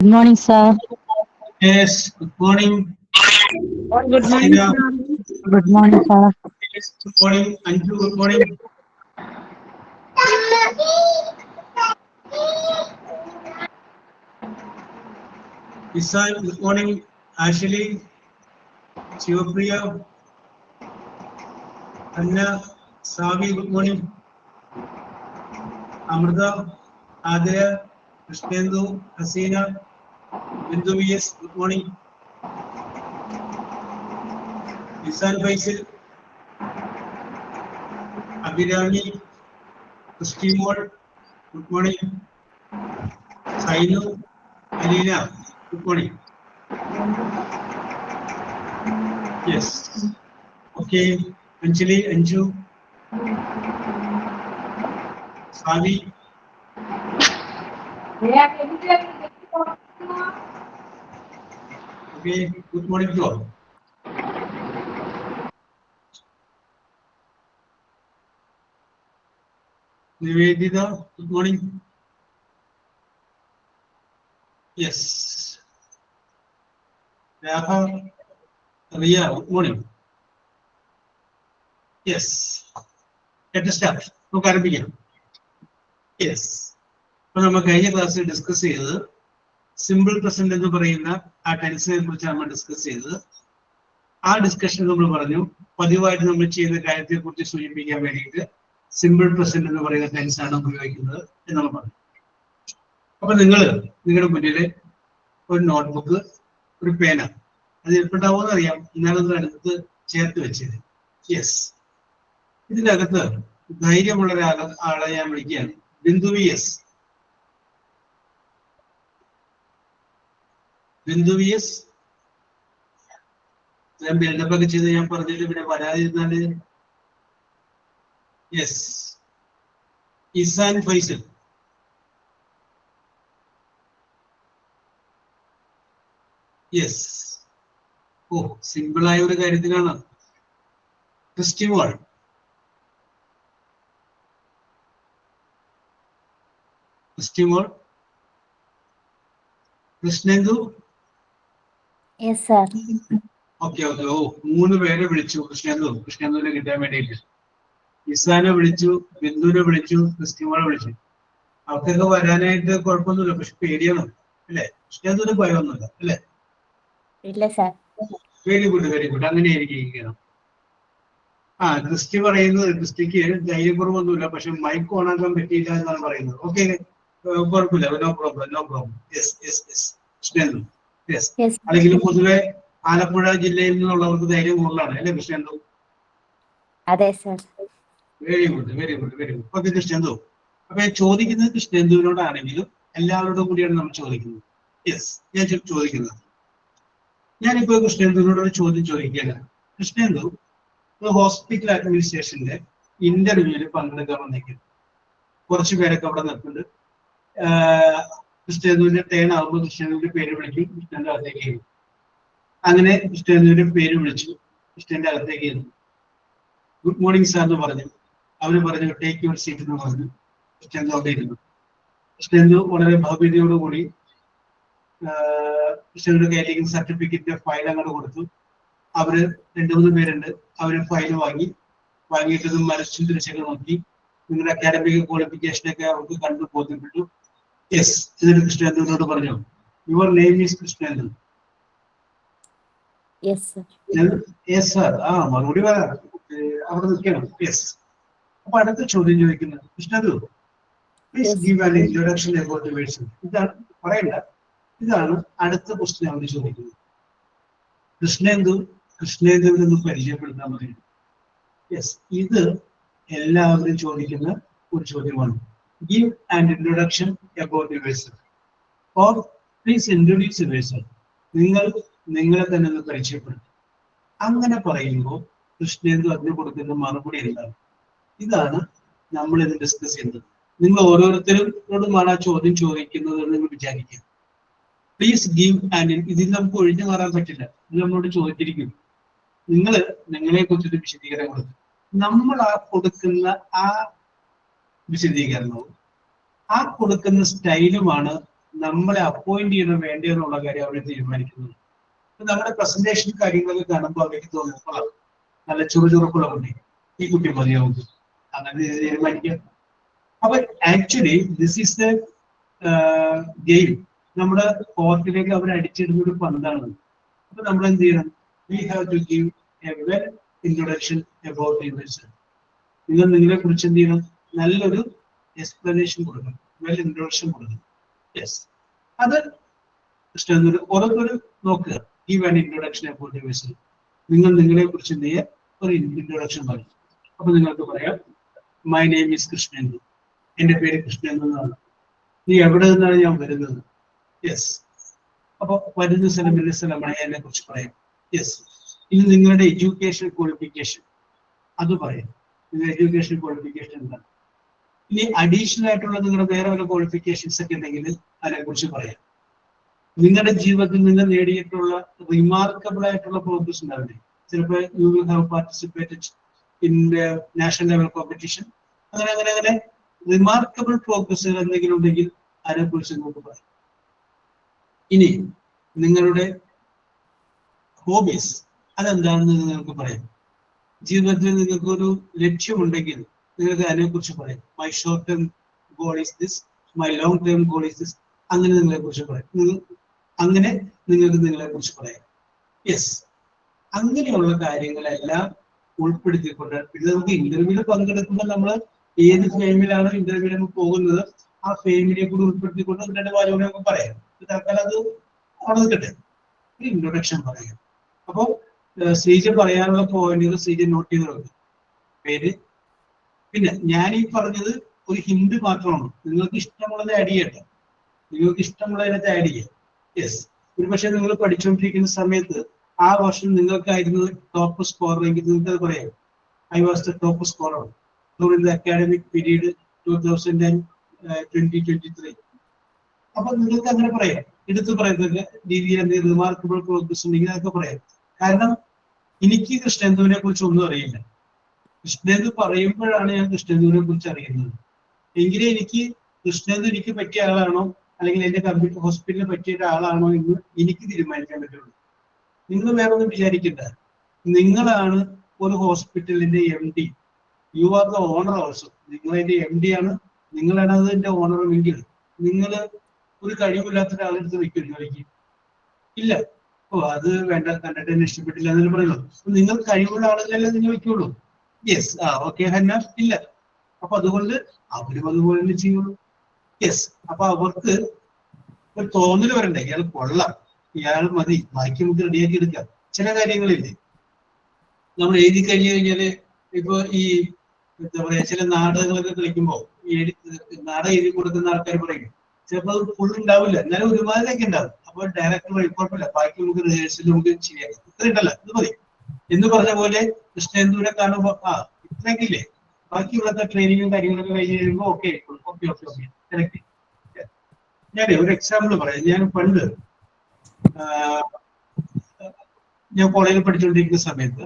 Good morning, sir. Yes, good morning. Good morning, Sina. sir. Good morning, sir. Yes, good morning. Anju, good morning. Isan, good morning. Ashley, Shivapriya, Anna, Savi, good morning. Amrita, Adya, Krishnendu, Hasina, Bindu VS, good morning. Isan Faisal, Abhirami, Christy Moore, good morning. Sainu, Alina, good morning. Yes. Okay. Anjali, Anju, Savi. Okay. Good morning to all. Nivedita, good morning. Yes. Raha, Ria, good morning. Yes. Let us start. No Caribbean. Yes. So, we have class discuss simple present എന്ന് പറയുന്ന ആ ടെൻസിനെ കുറിച്ച് നമ്മൾ discuss ചെയ്തത്. ആ discussion നമ്മൾ പറഞ്ഞു പതിവായിട്ട് നമ്മൾ ചെയ്യുന്ന കാര്യത്തെ കുറിച്ച് സൂചിപ്പിക്കാൻ വേണ്ടിയിട്ട് സിമ്പിൾ പ്രസന്റ് എന്ന് പറയുന്ന ടെൻസ് ആണ് ഉപയോഗിക്കുന്നത് എന്ന് നമ്മൾ പറഞ്ഞു. അപ്പൊ നിങ്ങളുടെ മുന്നിൽ ഒരു നോട്ട്ബുക്ക്, ഒരു പേന, അത് എപ്പോഴാവുമെന്ന് അറിയാം, എന്നാലും അടുത്ത് ചേർത്ത് വെച്ചത്. യെസ്. ഇതിന്റെ അകത്ത് ധൈര്യമുള്ള ആളെ ഞാൻ വിളിക്കുകയാണ്. ബിന്ദു VS. ബിന്ദു VS. ഞാൻ ബിൽഡപ്പ് ഒക്കെ ചെയ്ത് ഞാൻ പറഞ്ഞിട്ട് ഇവിടെ വരാതിരുന്നാല്. യെസ്. ഇസാൻ ഫൈസൽ. യെസ്. ഓ, സിമ്പിൾ ആയ ഒരു കാര്യത്തിനാണ്. ക്രിസ്റ്റി മോൾ. ക്രിസ്റ്റി മോൾ. കൃഷ്ണേന്ദു. Yes, sir. ഓക്കെ. ഓ, 3 പേരെ വിളിച്ചു. കൃഷ്ണേന്ദുവിനെ കിട്ടാൻ വേണ്ടിയിട്ട്. ഇസാനെ വിളിച്ചു, ബിന്ദുവിനെ വിളിച്ചു, ക്രിസ്റ്റി മോളെ വിളിച്ചു. അവർക്കൊക്കെ വരാനായിട്ട് കുഴപ്പമൊന്നുമില്ല, പക്ഷെ പേടിയാണ് അല്ലേ? കൃഷ്ണേന്ദുവിന് ഭയമൊന്നുമില്ല അല്ലേ? ഇല്ല, sir. Very good, very good. അങ്ങനെ ഇരിക്കണം. ആ, ക്രിസ്റ്റി പറയുന്നത് ക്രിസ്റ്റിക്ക് ധൈര്യക്കുറവൊന്നുമില്ല, പക്ഷെ മൈക്ക് ഓണാക്കാൻ പറ്റിയില്ല എന്നാണ് പറയുന്നത്. ഓക്കെ, കുഴപ്പമില്ല. No problem, no problem. Yes yes yes. Krishnendu. Yes. Yes. അല്ലെങ്കിൽ പൊതുവെ ആലപ്പുഴ ജില്ലയിൽ നിന്നുള്ളവർക്ക് ധൈര്യം കൂടുതലാണ് അല്ലേ കൃഷ്ണേന്ദു? അതെ, sir. Very good, very good, very good. Okay Krishnendu. അപ്പൊ ചോദിക്കുന്നത് കൃഷ്ണേന്ദുവിനോടാണെങ്കിലും എല്ലാവരോടും കൂടിയാണ് നമ്മൾ ചോദിക്കുന്നത്. യെസ്, ഞാൻ ചോദിക്കുന്നത്. ഞാനിപ്പോ കൃഷ്ണേന്ദുവിനോട് ഒരു ചോദ്യം ചോദിക്കുകയാണ്. കൃഷ്ണേന്ദു ഹോസ്പിറ്റൽ അഡ്മിനിസ്ട്രേഷന്റെ ഇന്റർവ്യൂവിൽ പങ്കെടുക്കാൻ വന്നേക്കുന്നു. കുറച്ച് പേരൊക്കെ അവിടെ നിൽക്കുന്നുണ്ട്. കൃഷ്ണേന്ദുവിന്റെ ടേൺ ആകുമ്പോൾ കൃഷ്ണേന്ദുവിന്റെ പേര് വിളിക്കും, കൃഷ്ണന്റെ അകത്തേക്ക് ചെയ്യുന്നു. അങ്ങനെ കൃഷ്ണേന്ദുവിന്റെ പേര് വിളിച്ചു, കൃഷ്ണന്റെ അകത്തേക്ക് ചെയ്യുന്നു. ഗുഡ് മോർണിംഗ് സാർ എന്ന് പറഞ്ഞു. അവര് പറഞ്ഞു ടേക്ക് യുവർ സീറ്റ് എന്ന് പറഞ്ഞു. കൃഷ്ണേന്ദു അവിടെ ഇരുന്നു. കൃഷ്ണേന്ദു വളരെ ഭവ്യതയോടുകൂടി കൃഷ്ണന്റെ കയ്യിലേക്ക് സർട്ടിഫിക്കറ്റ് ഫയൽ അങ്ങോട്ട് കൊടുത്തു. അവര് 2-3 പേരുണ്ട്. അവര് ഫയൽ വാങ്ങിയിട്ട് മനസ്സും തിരിച്ചൊക്കെ നോക്കി. നിങ്ങളുടെ അക്കാഡമിക് ക്വാളിഫിക്കേഷനൊക്കെ അവർക്ക് കണ്ടു ബോധ്യപ്പെട്ടു. യെസ്. എന്നിട്ട് കൃഷ്ണേന്ദുവിനോട് പറഞ്ഞു your name is Krishnendu. Yes, sir. Yes sir. ആ, മറുപടി അവിടെ നിൽക്കണം. യെസ്. അപ്പൊ അടുത്ത ചോദ്യം ചോദിക്കുന്നത് Krishnendu, please give an introduction about yourself. ഇതാണ് പറയണ്ട, ഇതാണ് അടുത്ത ക്വസ്റ്റ്യൻ അവർ ചോദിക്കുന്നത്. കൃഷ്ണേന്ദുവിനെ ഒന്ന് പരിചയപ്പെടുത്താൻ പറയുന്നു. യെസ്, ഇത് എല്ലാവരും ചോദിക്കുന്ന ഒരു ചോദ്യമാണ്. Give an introduction about yourself or please introduce yourself. നിങ്ങളെ തന്നെ ഒന്ന് പരിചയപ്പെടുത്തും. അങ്ങനെ പറയുമ്പോൾ കൃഷ്ണേന്ദു അതിന് കൊടുക്കുന്ന മറുപടി എന്താണ്? ഇതാണ് നമ്മൾ ഇത് ഡിസ്കസ് ചെയ്യുന്നത്. നിങ്ങൾ ഓരോരുത്തരോടുമാണ് ആ ചോദ്യം ചോദിക്കുന്നത് എന്ന് നിങ്ങൾ വിചാരിക്കുക. പ്ലീസ് ഗിവ് ആൻഡ് ഇതിൽ നമുക്ക് ഒഴിഞ്ഞു മാറാൻ പറ്റില്ല. ഇത് നമ്മളോട് ചോദിച്ചിരിക്കും. നിങ്ങളെ കുറിച്ചൊരു വിശദീകരണം കൊടുക്കും. നമ്മൾ ആ കൊടുക്കുന്ന ആ വിശദീകരണവും ആ കൊടുക്കുന്ന സ്റ്റൈലുമാണ് നമ്മളെ അപ്പോയിന്റ് ചെയ്യണം വേണ്ടേ എന്നുള്ള കാര്യം അവർ തീരുമാനിക്കുന്നത്. നമ്മുടെ പ്രസന്റേഷൻ കാര്യങ്ങളൊക്കെ കാണുമ്പോൾ അവർക്ക് തോന്നുന്നു നല്ല ചുറുചുറുക്കുള്ള കുട്ടി, ഈ കുട്ടി മതിയാവും, അങ്ങനെ തീരുമാനിക്കാം. അപ്പൊ actually this is the game. നമ്മുടെ കോർട്ടിലേക്ക് അവർ അടിച്ചിടുന്ന ഒരു പന്താണ്. അപ്പൊ നമ്മൾ എന്ത് ചെയ്യണം? We have to give a well introduction about yourself. നിങ്ങൾ നിങ്ങളെ കുറിച്ച് എന്ത് ചെയ്യണം? നല്ലൊരു എക്സ്പ്ലനേഷൻ കൊടുക്കണം, വെൽ ഇൻട്രൊഡക്ഷൻ കൊടുക്കണം. യെസ്, അത് ഓരോരുത്തർ നോക്കുക. Give an introduction about yourself. നിങ്ങൾ നിങ്ങളെ കുറിച്ച് എന്ത് ചെയ്യുക? ഒരു ഇൻട്രൊഡക്ഷൻ പറയും. അപ്പൊ നിങ്ങൾക്ക് പറയാം, മൈ നെയിം ഈസ് കൃഷ്ണേന്ദു. എന്റെ പേര് കൃഷ്ണേന്ദു എന്നാണ്. നീ എവിടെ നിന്നാണ് ഞാൻ വരുന്നത്? യെസ്. അപ്പൊ വരുന്ന സ്ഥലം വരുന്ന സ്ഥലമാണ് എന്നെ കുറിച്ച് പറയാം. യെസ്. ഇനി നിങ്ങളുടെ എഡ്യൂക്കേഷൻ ക്വാളിഫിക്കേഷൻ അത് പറയാം. നിങ്ങളുടെ എഡ്യൂക്കേഷൻ ക്വാളിഫിക്കേഷൻ എന്താണ്? ഇനി അഡീഷണൽ ആയിട്ടുള്ള നിങ്ങളുടെ വേറെ വല്ല ക്വാളിഫിക്കേഷൻസ് ഒക്കെ ഉണ്ടെങ്കിൽ അതിനെ കുറിച്ച് പറയാം. നിങ്ങളുടെ ജീവിതത്തിൽ നിങ്ങൾ നേടിയിട്ടുള്ള റിമാർക്കബിൾ ആയിട്ടുള്ള പ്രോഗ്രസ് ഉണ്ടാവില്ലേ? ചിലപ്പോൾ you will have participated in national level competition, അങ്ങനെ റിമാർക്കബിൾ പ്രോഗ്രസ്സുകൾ എന്തെങ്കിലും ഉണ്ടെങ്കിൽ അതിനെക്കുറിച്ച് നമുക്ക് പറയാം. ഇനി നിങ്ങളുടെ ഹോബീസ് അതെന്താണെന്ന് നിങ്ങൾക്ക് പറയാം. ജീവിതത്തിൽ നിങ്ങൾക്ക് ഒരു ലക്ഷ്യമുണ്ടെങ്കിൽ നിങ്ങൾക്ക് അതിനെക്കുറിച്ച് പറയാം. My short term goal is this, my long term goal is this. അങ്ങനെ നിങ്ങളെ കുറിച്ച് പറയാം. അങ്ങനെ നിങ്ങൾക്ക് നിങ്ങളെ കുറിച്ച് പറയാം. യെസ്, അങ്ങനെയുള്ള കാര്യങ്ങളെല്ലാം ഉൾപ്പെടുത്തിക്കൊണ്ട് പിന്നെ നമുക്ക് ഇന്റർവ്യൂവിൽ പങ്കെടുക്കുമ്പോൾ നമ്മൾ ഏത് ഫെയിമിലാണോ ഇന്റർവ്യൂവിൽ പോകുന്നത് ആ ഫെയിമിനെ കൂടി ഉൾപ്പെടുത്തിക്കൊണ്ട് രണ്ട് വാചകം നമുക്ക് പറയാം. തൽക്കാലം അത് അവിടെ നിൽക്കട്ടെ, ഒരു ഇൻട്രൊഡക്ഷൻ പറയാം. അപ്പോൾ ശ്രീജ പറയാനുള്ള പോയിന്റുകൾ ശ്രീജ നോട്ട് ചെയ്ത് വെക്കും. പേര്, പിന്നെ ഞാൻ ഈ പറഞ്ഞത് ഒരു ഹിന്റ് മാത്രമാണ്. നിങ്ങൾക്ക് ഇഷ്ടമുള്ളത് ആഡ് ചെയ്യട്ടെ, നിങ്ങൾക്ക് ഇഷ്ടമുള്ളതിനകത്ത് ആഡ് ചെയ്യാം. യെസ്, ഒരു പക്ഷെ നിങ്ങൾ പഠിച്ചുകൊണ്ടിരിക്കുന്ന സമയത്ത് ആ വർഷം നിങ്ങൾക്കായിരുന്നു ടോപ്പ് സ്കോറർ എങ്കിൽ നിങ്ങൾക്ക് അത് പറയാം. I was the top scorer during the academic period 2023. അപ്പൊ നിങ്ങൾക്ക് അങ്ങനെ പറയാം. എടുത്തു പറയുന്ന രീതിയിൽ എന്തെങ്കിലും റിമാർക്കബിൾ പ്രോഗ്രസ് ഉണ്ടെങ്കിൽ അതൊക്കെ പറയാം. കാരണം എനിക്ക് കൃഷ്ണേന്ദുവിനെ കുറിച്ച് ഒന്നും അറിയില്ല. കൃഷ്ണേന്ദു പറയുമ്പോഴാണ് ഞാൻ കൃഷ്ണേന്ദുവിനെ കുറിച്ച് അറിയുന്നത്. എങ്കിലും എനിക്ക് കൃഷ്ണേന്ദു എനിക്ക് പറ്റിയ ആളാണോ അല്ലെങ്കിൽ എന്റെ കമ്പ്യൂട്ടർ ഹോസ്പിറ്റലിൽ പറ്റിയ ഒരാളാണോ എന്ന് എനിക്ക് തീരുമാനിക്കാൻ പറ്റുള്ളൂ. നിങ്ങൾ വേറെ ഒന്നും വിചാരിക്കണ്ട. നിങ്ങളാണ് ഒരു ഹോസ്പിറ്റലിന്റെ MD. You are the owner also. നിങ്ങൾ അതിന്റെ MD ആണ്, നിങ്ങളാണ് അതിന്റെ ഓണറുമെങ്കിൽ നിങ്ങൾ ഒരു കഴിവില്ലാത്ത ഒരാളെടുത്ത് വെക്കും ജോലിക്ക്? ഇല്ല. ഓ അത് വേണ്ട, കണ്ടിട്ട് തന്നെ ഇഷ്ടപ്പെട്ടില്ല എന്നൊക്കെ പറയുള്ളൂ. നിങ്ങൾ കഴിവുള്ള ആളുകളല്ലേ നിങ്ങൾ വെക്കുള്ളൂ. യെസ്, ഓക്കെ ഹന്ന, ഇല്ല. അപ്പൊ അതുകൊണ്ട് അവരും അതുപോലെ തന്നെ ചെയ്യുള്ളൂ. യെസ്, അപ്പൊ അവർക്ക് ഒരു തോന്നൽ വരണ്ടേ, ഇയാൾ കൊള്ളാം, ഇയാൾ മതി, ബാക്കി നമുക്ക് റെഡിയാക്കി എടുക്കാം. ചില കാര്യങ്ങളില്ലേ നമ്മൾ എഴുതി കഴിഞ്ഞു കഴിഞ്ഞാല്, ഇപ്പൊ ഈ എന്താ പറയാ, ചില നാടകങ്ങളൊക്കെ കളിക്കുമ്പോ നാടകം എഴുതി കൊടുക്കുന്ന ആൾക്കാർ പറയും ചിലപ്പോൾ അത് ഫുൾ ഉണ്ടാവില്ല, എന്നാലും ഒരുമാതിരിയൊക്കെ ഉണ്ടാവും. അപ്പോൾ ഡയറക്ടർ കുഴപ്പമില്ല, ബാക്കി നമുക്ക് റിഹേഴ്സൽ നമുക്ക് ശരിയാക്കാം, ഇത്ര ഉണ്ടല്ലോ ഇത് മതി എന്ന് പറഞ്ഞ പോലെ കൃഷ്ണേന്ദുവിനെ കാണുമ്പോ ഇത്രയൊക്കെ ഇല്ലേ, ബാക്കിയുള്ളത്തെ ട്രെയിനിങ്ങും കാര്യങ്ങളൊക്കെ കഴിഞ്ഞ് കഴിയുമ്പോൾ ഓക്കെ കറക്റ്റ്. ഞാൻ ഒരു എക്സാമ്പിൾ പറയാം. ഞാൻ പണ്ട് ഞാൻ കോളേജിൽ പഠിച്ചുകൊണ്ടിരിക്കുന്ന സമയത്ത്,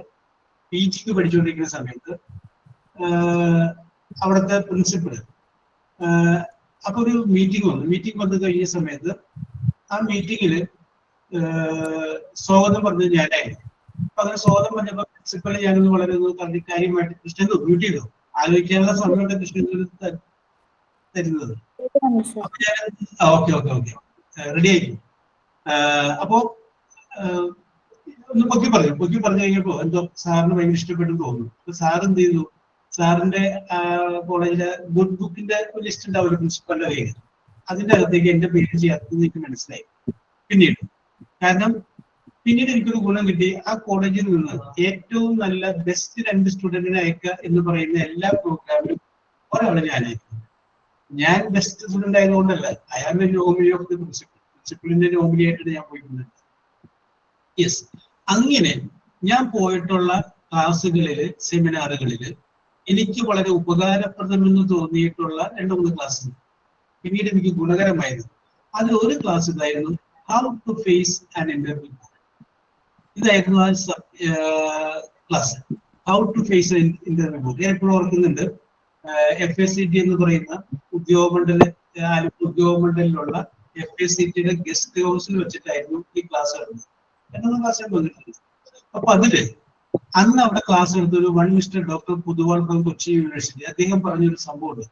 PG പഠിച്ചുകൊണ്ടിരിക്കുന്ന സമയത്ത് അവിടുത്തെ പ്രിൻസിപ്പള് അപ്പൊ ഒരു മീറ്റിംഗ് വന്നു കഴിഞ്ഞ സമയത്ത് ആ മീറ്റിങ്ങില് സ്വാഗതം പറഞ്ഞത് ഞാനായിരുന്നു. അപ്പൊ അങ്ങനെ സ്വാഗതം പറഞ്ഞപ്പോ പ്രിൻസിപ്പള് ഞാനൊന്ന് വളരെ കാര്യമായിട്ട് കൃഷ്ണേന്ദു മ്യൂട്ട് ചെയ്തു, ആലോചിക്കാനുള്ള സമയത്ത് കൃഷ്ണേന്ദു തരുന്നത്. അപ്പൊ ഞാൻ ഓക്കെ റെഡി ആയിരിക്കും. അപ്പോ ഒന്ന് പൊക്കി പറഞ്ഞു കഴിഞ്ഞപ്പോ എന്തോ സാറിന് ഭയങ്കര ഇഷ്ടപ്പെട്ടു തോന്നുന്നു. അപ്പൊ സാർ എന്ത് ചെയ്തു, സാറിന്റെ കോളേജിലെ ഗുഡ് ബുക്കിന്റെ ഒരു ലിസ്റ്റ് ഉണ്ടാവും പ്രിൻസിപ്പലിന്റെ കയ്യിൽ, അതിന്റെ അകത്തേക്ക് എന്റെ പേര് ചേർത്ത് എനിക്ക് മനസ്സിലായി. കാരണം പിന്നീട് എനിക്കൊരു ഗുണം കിട്ടി. ആ കോളേജിൽ നിന്ന് ഏറ്റവും നല്ല ബെസ്റ്റ് 2 സ്റ്റുഡന്റിനെ അയക്കുക എന്ന് പറയുന്ന എല്ലാ പ്രോഗ്രാമിലും ഒരാളെ ഞാനായിരുന്നു. ഞാൻ ബെസ്റ്റ് സ്റ്റുഡന്റ് ആയതുകൊണ്ടല്ല, അയാൾ നോമിനി ഓഫ് ദി പ്രിൻസിപ്പലിന്റെ നോമിനി ആയിട്ടാണ് ഞാൻ പോയിട്ടുള്ളത്. യെസ്, അങ്ങനെ ഞാൻ പോയിട്ടുള്ള ക്ലാസ്സുകളില് സെമിനാറുകളില് എനിക്ക് വളരെ ഉപകാരപ്രദമെന്ന് തോന്നിയിട്ടുള്ള 2-3 ക്ലാസ് പിന്നീട് എനിക്ക് ഗുണകരമായിരുന്നു. അതിൽ ഒരു ക്ലാസ് ഇതായിരുന്നു, how to face an interview. ഇതായിരുന്നു ആ class, how to face an interview. ഞാൻ എപ്പോഴും ഓർക്കുന്നുണ്ട്, FACT എന്ന് പറയുന്ന ഉദ്യോഗമണ്ഡലിലുള്ള FACT ഗസ്റ്റ് ഹൗസിൽ വെച്ചിട്ടായിരുന്നു ഈ ക്ലാസ് എടുത്തത്. എന്നൊന്നും ക്ലാസ് വന്നിട്ടുണ്ട്. അപ്പൊ അതില് അന്ന് അവിടെ ക്ലാസ് എടുത്ത ഒരു mister doctor Puthuval from Kochi university, അദ്ദേഹം പറഞ്ഞൊരു സംഭവമുണ്ട്.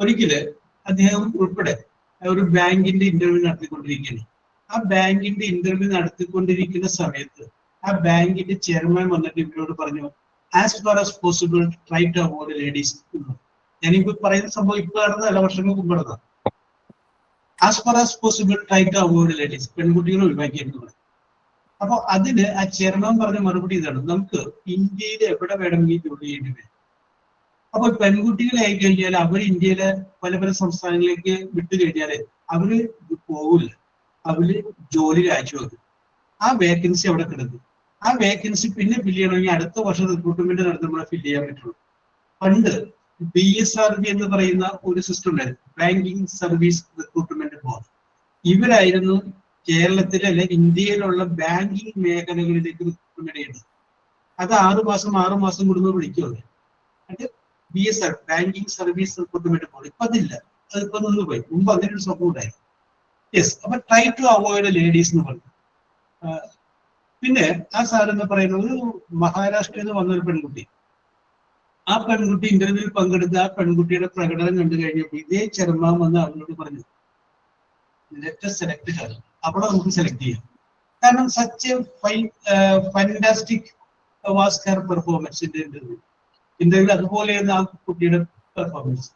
ഒരിക്കല് അദ്ദേഹം ഉൾപ്പെടെ ഒരു ബാങ്കിന്റെ ഇന്റർവ്യൂ നടത്തിക്കൊണ്ടിരിക്കുകയാണ്. ആ ബാങ്കിന്റെ ഇന്റർവ്യൂ നടത്തിക്കൊണ്ടിരിക്കുന്ന സമയത്ത് ആ ബാങ്കിന്റെ ചെയർമാൻ വന്നിട്ട് ഇവരോട് പറഞ്ഞു, as far as possible try to avoid ladies. ഞാനിപ്പോ പറയുന്ന സംഭവം ഇപ്പൊ നടന്നതല്ല, വർഷങ്ങൾക്ക് മുമ്പ് നടന്നതാണ്. As far as possible try to avoid ladies, പെൺകുട്ടികളെ ഒഴിവാക്കിയിരുന്നു. അപ്പൊ അതിന് ആ ചെയർമാൻ പറഞ്ഞ മറുപടി ഇതാണ്, നമുക്ക് ഇന്ത്യയിൽ എവിടെ വേണമെങ്കിൽ ജോലി ചെയ്യേണ്ടി വരും. അപ്പൊ പെൺകുട്ടികളെ ആയി കഴിഞ്ഞാൽ അവർ ഇന്ത്യയിലെ പല പല സംസ്ഥാനങ്ങളിലേക്ക് വിട്ടു കഴിഞ്ഞാല് അവര് പോകില്ല, അവര് ജോലി രാജിവെക്കും. ആ വേക്കൻസി അവിടെ കിടക്കും. ആ വേക്കൻസി പിന്നെ ഫില്ല് ചെയ്യണമെങ്കിൽ അടുത്ത വർഷം റിക്രൂട്ട്മെന്റ് നടത്തുമ്പോൾ ഫില്ല് ചെയ്യാൻ പറ്റുള്ളൂ. പണ്ട് BSRB എന്ന് പറയുന്ന ഒരു സിസ്റ്റം ഉണ്ടായിരുന്നു, ബാങ്കിങ് സർവീസ് റിക്രൂട്ട്മെന്റ് ബോർഡ്. ഇവരായിരുന്നു കേരളത്തിലെ അല്ലെ ഇന്ത്യയിലുള്ള ബാങ്കിങ് മേഖലകളിലേക്ക് റിക്രൂട്ട്മെന്റ് ചെയ്യുന്നത്. അത് 6 മാസം കൂടുമ്പോൾ വിളിക്കുമല്ലോ. അത് BSR banking service recruitment board. ഇപ്പൊ അതില്ല, അതിപ്പോ നിന്ന് പോയി. മുമ്പ് അങ്ങനെ ഒരു സംഭവം ഉണ്ടായിരുന്നു. യെസ്, അപ്പൊ ട്രൈ ടു അവോയ്ഡ് ലേഡീസ് എന്ന് പറഞ്ഞു. പിന്നെ ആ സാർ എന്ന് പറയുന്നത് മഹാരാഷ്ട്രയിൽ നിന്ന് വന്നൊരു പെൺകുട്ടി. ആ പെൺകുട്ടി ഇന്റർവ്യൂവിൽ പങ്കെടുത്ത് ആ പെൺകുട്ടിയുടെ പ്രകടനം കണ്ടു കഴിഞ്ഞപ്പോൾ ഇതേ ചെറുമാൻ വന്ന് അവരോട് പറഞ്ഞു, ലെറ്റ് സെലക്ട് ഹർ, അവിടെ നമുക്ക് സെലക്ട് ചെയ്യാം. കാരണം such fantastic was Har performance in interview അതുപോലെയാണ് ആ കുട്ടിയുടെ പെർഫോമൻസ്.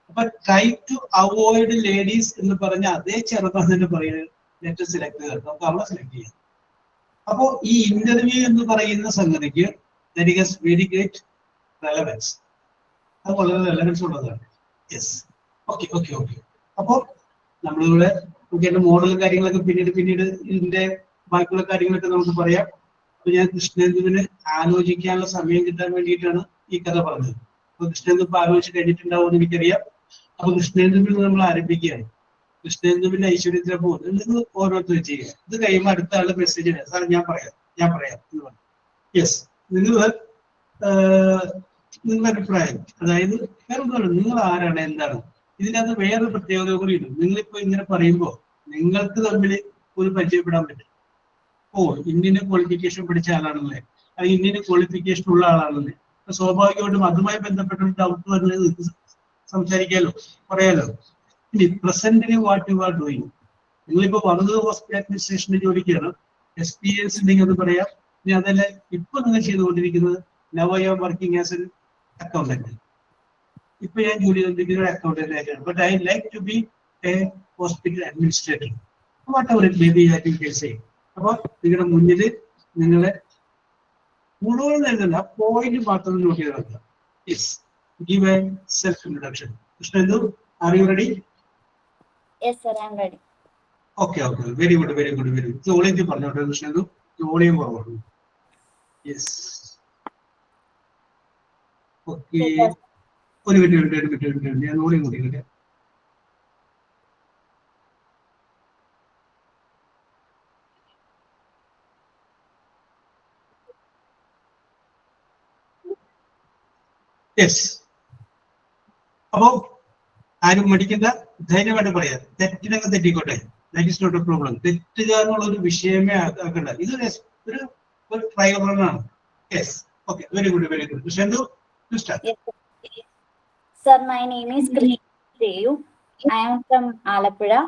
അപ്പൊ ട്രൈ ടു അവോയ്ഡ് ലേഡീസ് എന്ന് പറഞ്ഞ അതേ ചെറുപ്പം തന്നെ പറയുന്നത് ലെറ്റ് സെലക്ട് ഹർ, നമുക്ക് അവളെ സെലക്ട് ചെയ്യാം. അപ്പോ ഈ ഇന്റർവ്യൂ എന്ന് പറയുന്ന സംഗതിക്ക് വെരി ഗ്രേറ്റ് റെലവൻസ്, അത് വളരെ റെലവൻസ് ഉള്ളതാണ്. Yes, okay okay okay. അപ്പോ നമ്മളിവിടെ ഇതിന്റെ മോഡലും കാര്യങ്ങളൊക്കെ പിന്നീട് ഇതിന്റെ ബാക്കിയുള്ള കാര്യങ്ങളൊക്കെ നമുക്ക് പറയാം. അപ്പൊ ഞാൻ കൃഷ്ണേന്ദുവിന് ആലോചിക്കാനുള്ള സമയം കിട്ടാൻ വേണ്ടിയിട്ടാണ് ഈ കഥ പറഞ്ഞത്. അപ്പൊ കൃഷ്ണേന്ദു ഇപ്പൊ ആലോചിച്ച് കഴിഞ്ഞിട്ടുണ്ടാവുമെന്ന് എനിക്കറിയാം. അപ്പൊ കൃഷ്ണേന്ദുവിൽ നമ്മൾ ആരംഭിക്കുകയാണ്. കൃഷ്ണേന്ദുവിന്റെ ഐശ്വര്യത്തിലെ പോകുന്നത് നിങ്ങൾ ഓരോരുത്തരും ചെയ്യുക. ഇത് കഴിയുമ്പോൾ അടുത്ത ആളുടെ മെസ്സേജ് ഇടുക, സാർ ഞാൻ പറയാം എന്ന് പറഞ്ഞു. യെസ്, നിങ്ങളുടെ അഭിപ്രായം, അതായത് വേറെ ഒന്നുമല്ല, നിങ്ങൾ ആരാണ്, എന്താണ്. ഇതിനകത്ത് വേറെ പ്രത്യേകത കൂടി ഉണ്ട്. നിങ്ങളിപ്പോ ഇങ്ങനെ പറയുമ്പോൾ നിങ്ങൾക്ക് തമ്മിൽ ഒരു പരിചയപ്പെടാൻ പറ്റും. ഓ, ഇന്ത്യൻ ക്വാളിഫിക്കേഷൻ പഠിച്ച ആളാണല്ലേ, അല്ലെങ്കിൽ ഇന്ത്യൻ ക്വാളിഫിക്കേഷൻ ഉള്ള ആളാണല്ലേ. സ്വാഭാവികമായിട്ടും അതുമായി ബന്ധപ്പെട്ട ഡൗട്ട് വരുന്നത് സംസാരിക്കാലോ, പറയാലോ. ഇനി പ്രസന്റിന് വാട്ട് യു ആർ ഡൂയിങ്. നിങ്ങളിപ്പോ വന്നത് ഹോസ്പിറ്റൽ അഡ്മിനിസ്ട്രേഷന്റെ ജോലിക്കാണ്, എക്സ്പീരിയൻസ് ഉണ്ടെങ്കിൽ അത് പറയാം. ഇനി അതല്ല ഇപ്പൊ നിങ്ങൾ ചെയ്തുകൊണ്ടിരിക്കുന്നത്, now I am working as an accountant. ഇപ്പൊ ഞാൻ ജോലി ചെയ്തുകൊണ്ടിരിക്കുന്ന ഒരു അക്കൗണ്ടന്റ് ആയിട്ടാണ്. But I like to be a hospital administrator, whatever it may be I can say. അപ്പൊ നിങ്ങളുടെ മുന്നിൽ നിങ്ങളെ മുഴുവൻ എഴുതണ്ട, പോയിന്റ് മാത്രം നോട്ട് ചെയ്ത് വെക്കുക. Yes, give A self introduction. Krishnendu, R you ready? Yes, sir, I am ready. Okay, very good. ജോളിയും പറഞ്ഞോട്ടെ കൃഷ്ണേന്ദു, ജോളിയും പറഞ്ഞു. Yes, okay. ഒരു മിനിറ്റ് ഞാൻ ജോളിയും കൂടി. യെസ്, അപ്പോ ആരും മടിക്കണ്ട, ധൈര്യമായിട്ട് പറയാം. തെറ്റിനൊക്കെ തെറ്റിക്കോട്ടെ, that is not a problem. തെറ്റുക എന്നുള്ള ഒരു വിഷയമേ ആക്കണ്ട. ഇത് ഒരു ട്രയൽ റണ്ണാണ്. Yes, okay, very good. Krishnendu, start. Yes, sir, my name is Krishna. I am from Alappuzha.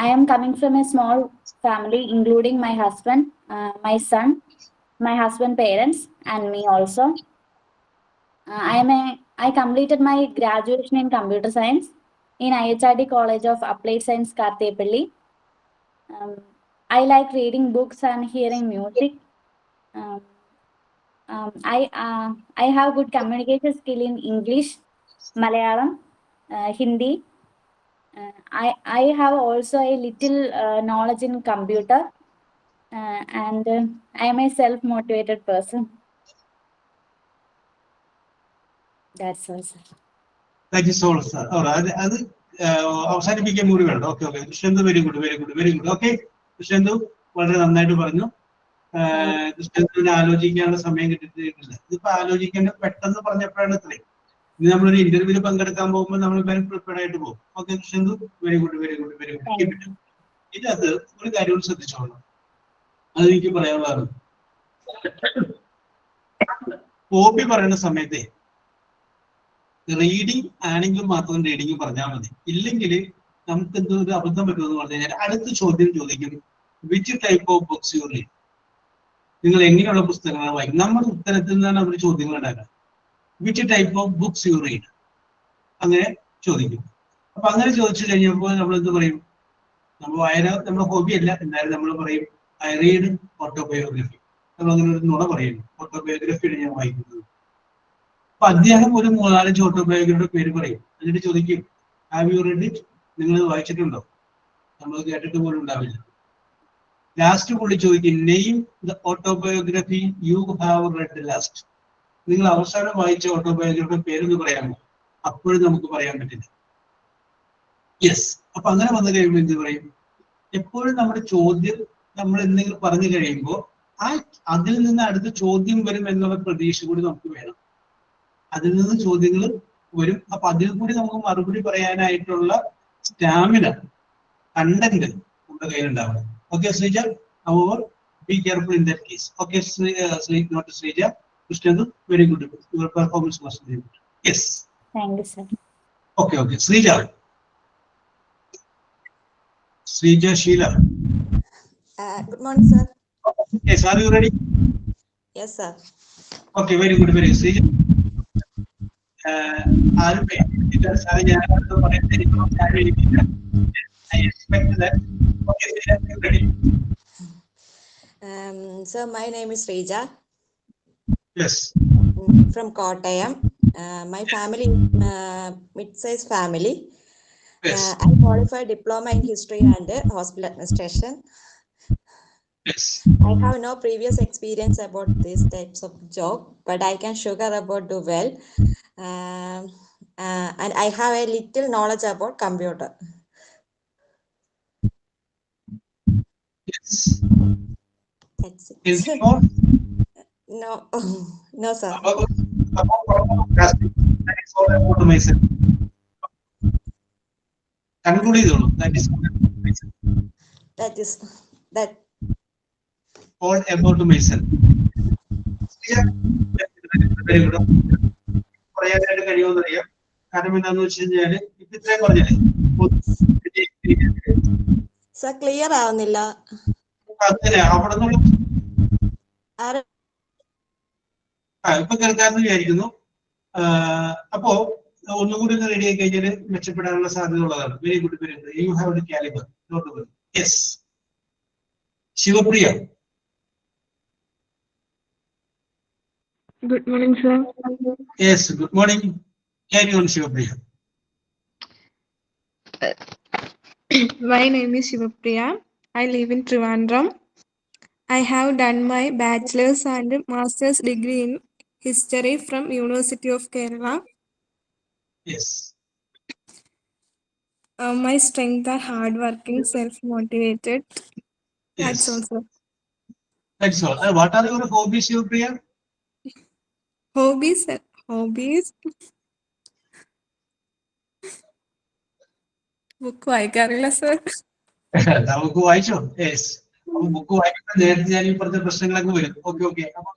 I am coming from a small family, including my husband, my son, my husband's parents, and me also. I completed my graduation in computer science in IHRD College of Applied Science, Karthepalli. I like reading books and hearing music. I have good communication skill in English, Malayalam, Hindi. I have also a little knowledge in computer, and I am a self-motivated person. That's all, sir. That is all, sir. അത് അവസാനിപ്പിക്കാൻ കൂടി വേണ്ട. Okay. Krishnendu, very good. Okay, Krishnendu വളരെ നന്നായിട്ട് പറഞ്ഞു. കൃഷ്ണേന്ദുവിനെ ആലോചിക്കാനുള്ള സമയം കിട്ടിയിട്ടില്ല. ഇതിപ്പോ ആലോചിക്കേണ്ട പെട്ടെന്ന് പറഞ്ഞപ്പോഴാണ് ഇത്രയും. ഇനി നമ്മളൊരു ഇന്റർവ്യൂവിൽ പങ്കെടുക്കാൻ പോകുമ്പോൾ നമ്മൾ വെൽ പ്രിപ്പയർഡ് ആയിട്ട് പോകും. Okay Shindu, very good very good very good. Keep it. ഇതിനകത്ത് ഒരു കാര്യം ശ്രദ്ധിച്ചോളണം, അത് എനിക്ക് പറയാനുള്ളതാണ്. ഹോബി പറയുന്ന സമയത്തെ റീഡിങ് ആണെങ്കിൽ മാത്രം റീഡിങ് പറഞ്ഞാൽ മതി. ഇല്ലെങ്കിൽ നമുക്ക് എന്തോ ഒരു അബദ്ധം പറ്റുമെന്ന് പറഞ്ഞു കഴിഞ്ഞാൽ അടുത്ത ചോദ്യം ചോദിക്കും, which type of books you read? നിങ്ങൾ എങ്ങനെയുള്ള പുസ്തകങ്ങളാണ് വായിക്കും? നമ്മുടെ ഉത്തരത്തിൽ നിന്നാണ് അവർ ചോദ്യങ്ങൾ ഉണ്ടാക്കുക. Which type of books you read അങ്ങനെ ചോദിക്കും. അപ്പൊ അങ്ങനെ ചോദിച്ചു കഴിഞ്ഞപ്പോൾ നമ്മൾ എന്ത് പറയും? നമ്മൾ വായന നമ്മുടെ ഹോബി അല്ല, എന്നാലും നമ്മൾ പറയും ഐ റീഡ് ഓട്ടോബയോഗ്രഫി. നമ്മൾ അങ്ങനെ ഒരു നുണ പറയുന്നു, ഓട്ടോബയോഗ്രഫിയാണ് ഞാൻ വായിക്കുന്നത്. അപ്പൊ അദ്ദേഹം ഒരു 3-4 ഓട്ടോബയോഗ്രഫിയുടെ പേര് പറയും, എന്നിട്ട് ചോദിക്കും ഹാവ് യു റീഡ് ഇറ്റ്? നിങ്ങൾ വായിച്ചിട്ടുണ്ടോ? നമ്മൾ കേട്ടിട്ട് പോലും ഉണ്ടാവില്ല. ലാസ്റ്റ് പുള്ളി ചോദിക്കും name the autobiography you have red last. നിങ്ങൾ അവസാനം വായിച്ച ഓട്ടോബയോഗ്രഫിയുടെ പേരൊന്ന് പറയാമോ? അപ്പോഴും നമുക്ക് പറയാൻ പറ്റില്ല. യെസ്. അപ്പൊ അങ്ങനെ വന്നു കഴിയുമ്പോൾ എന്ത് പറയും? എപ്പോഴും നമ്മുടെ ചോദ്യം നമ്മൾ എന്തെങ്കിലും പറഞ്ഞു കഴിയുമ്പോൾ അതിൽ നിന്ന് അടുത്ത ചോദ്യം വരും എന്നുള്ള പ്രതീക്ഷ കൂടി നമുക്ക് വേണം. അതിൽ നിന്ന് ചോദ്യങ്ങൾ വരും. അപ്പൊ അതിൽ കൂടി നമുക്ക് മറുപടി പറയാനായിട്ടുള്ള സ്റ്റാമിന, കണ്ടന്റ് നമ്മുടെ കയ്യിലുണ്ടാവണം. Okay Sreeja, however be careful in that case. Okay, not Srija, Krishnendu, very good. Your performance was very good. Yes. Thank you, sir. Okay, okay. Srija. Srija Sheila. Good morning, sir. Yes, are you ready? Yes, sir. Okay, very good, very good. Srija. I expect that. Okay, Srija, you ready? Sir, my name is Srija. Yes. From Kottayam. My family, mid-size family. Yes. I qualified diploma in history and hospital administration. Yes. I have no previous experience about these types of job, but I can sugar about do well. And I have a little knowledge about computer. Yes. That's it. Anything more? No, no, sir. About myself. Conclude ചെയ്തോളൂ. That is that. All about myself. പറയാനായിട്ട് കഴിയുമെന്ന് അറിയാം. കാരണം എന്താന്ന് വെച്ച് കഴിഞ്ഞാല് ഇപ്പൊ ഇത്രയും പറഞ്ഞില്ലേ, സർ ക്ലിയർ ആവുന്നില്ല. അങ്ങനെ അവിടെ നിന്നുള്ള ഇപ്പൊ കേൾക്കാമെന്ന് വിചാരിക്കുന്നു. അപ്പോ ഒന്നുകൂടി ഒന്ന് റെഡി ആയി കഴിഞ്ഞാൽ മെച്ചപ്പെടാനുള്ള സാധ്യത ഉള്ളതാണ്. Very good very good. You have the calibre. Yes. Shivapriya. Good morning, sir. Yes, good morning. Carry on, Shivapriya. My name is Shivapriya. I live in Trivandrum. I have done my bachelor's and master's degree in history from University of Kerala. Yes. My strengths are hardworking, self-motivated. That's Yes. all, sir. That's all. What are your hobbies, Shivapriya? Hobbies. Book വായിക്കാറില്ല sir. നമുക്ക് വായിച്ചോ? Yes. അപ്പൊ book വായിക്കുമ്പോൾ നേരത്തെ ഞാൻ ഈ പറഞ്ഞ പ്രശ്നങ്ങളൊക്കെ വരും. Okay okay. അപ്പൊ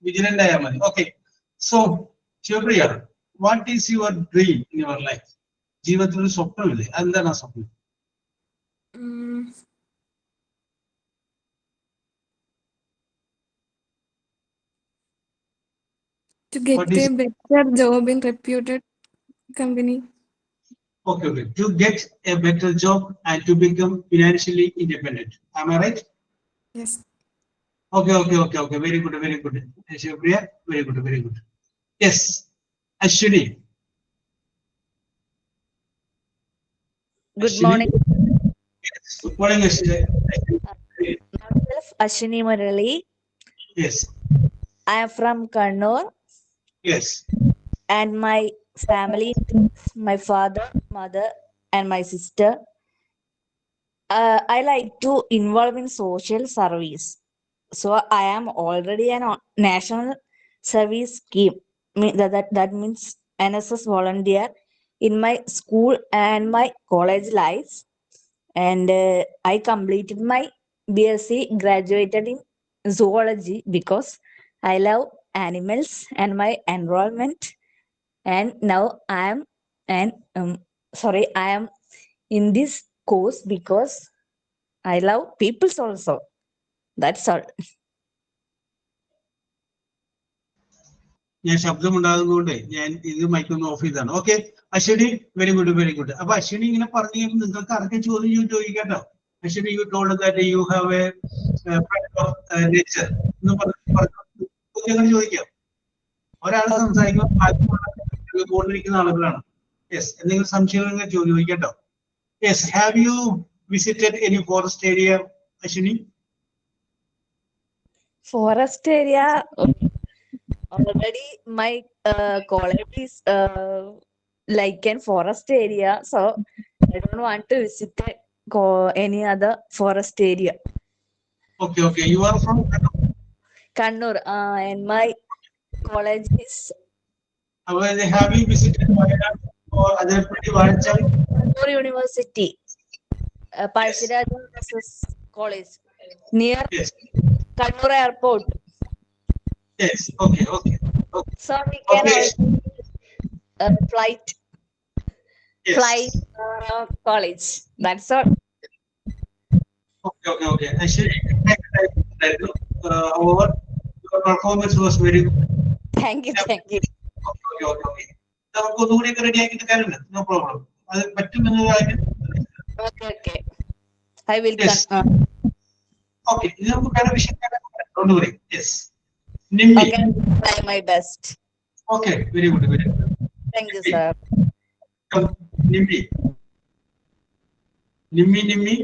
വിജിലന്റ് ആയാൽ മതി. Okay. So Sivapriya, what is your dream in your life? ജീവിതത്തിൽ ഒരു സ്വപ്നമില്ലേ? അതെന്താണ് ആ സ്വപ്നം? To get a better job in reputed company. Okay, okay. To get a better job and to become financially independent. Am I right? Yes. Okay, okay, okay, okay. Very good, very good. Shivapriya, very good, very good. Yes. Ashwini. Good morning. Yes. Good morning, Ashwini. Myself Ashwini Murali. Yes. I am from Kannur. Yes. And my family, my father, mother, and my sister. I like to involve in social service. So I am already a national service scheme. That means NSS volunteer in my school and my college life. And I completed my BSc, graduated in zoology because I love animals and my environment. And now I am I am in this course because I love peoples also. That's all. ഞാൻ ശബ്ദമുണ്ടാകുന്നതുകൊണ്ട് ഞാൻ ഇത് മൈക്കൊന്ന് off ചെയ്താണ്. Okay, Ashwini, very good, very good. അപ്പൊ അശ്വിനി ഇങ്ങനെ പറഞ്ഞു കഴിയുമ്പോൾ നിങ്ങൾക്ക് ആർക്കും ചോദ്യം ചോദിക്കാട്ടോ. Ashwini, you told that you have a friend of nature എന്ന് പറഞ്ഞു ചോദ്യങ്ങൾ ചോദിക്കാം. ഒരാൾ സംസാരിക്കുമ്പോൾ കൊണ്ടിരിക്കുന്ന ആളുകളാണ്. യെസ്, എന്തെങ്കിലും സംശയങ്ങൾ ചോദിക്കാട്ടോ. Yes, have you visited any forest area, Ashwini? Forest area. Already my college is like a forest area, so I don't want to visit any other forest area. Okay, okay. You are from Kannur, and my college is have you visited Wayanad or other pretty Vazhachal? Kannur University, Palsiraj College, near Yes. Kannur Airport. Yes. Okay. Okay. Okay. So we can Okay. also flight Yes. around college. That's all. Okay. Okay. Okay. Actually, however, your performance was very good. Thank you. Okay. Okay. Okay. Okay. നമുക്ക് ഒന്നുകൂടി ഒക്കെ ready ആക്കി എടുക്കാനുണ്ട്. No problem. അത് പറ്റുമെന്ന കാര്യം. Okay. I will. Yes. Okay. ഇത് നമുക്ക് വേറെ വിഷയം. Don't worry. Yes. Nimmi. Okay, try my best. Okay. Very good. Very good. Thank you, sir. Nimmi. Nimmi.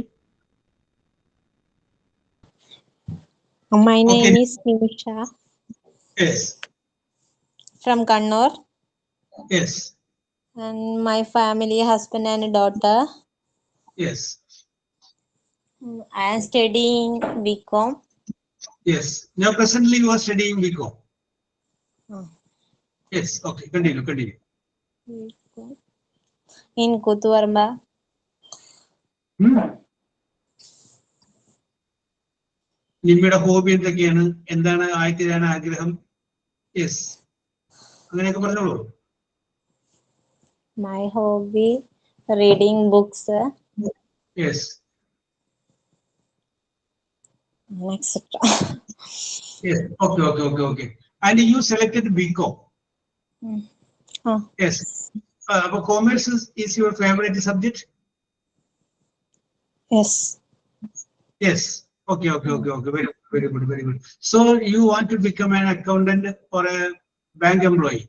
My name Okay. is Nimisha Yes. from Kannur, Yes. and my family, husband and daughter. Yes. I am studying BCom. Yes. Now presently you are studying BCom. Hmm. Yes. Okay. Continue. In Kutuvarma. നിമ്മിയുടെ hobby എന്തൊക്കെയാണ്? എന്താണ് ആയിത്തീരാൻ ആഗ്രഹം? Yes, അങ്ങനെയൊക്കെ പറഞ്ഞോളൂ. My hobby, reading books, yes. etc. Yes. Okay. And you selected BCom. Yes. But commerce is your favorite subject? Yes. Yes. Okay. Very good. So you want to become an accountant or a bank employee?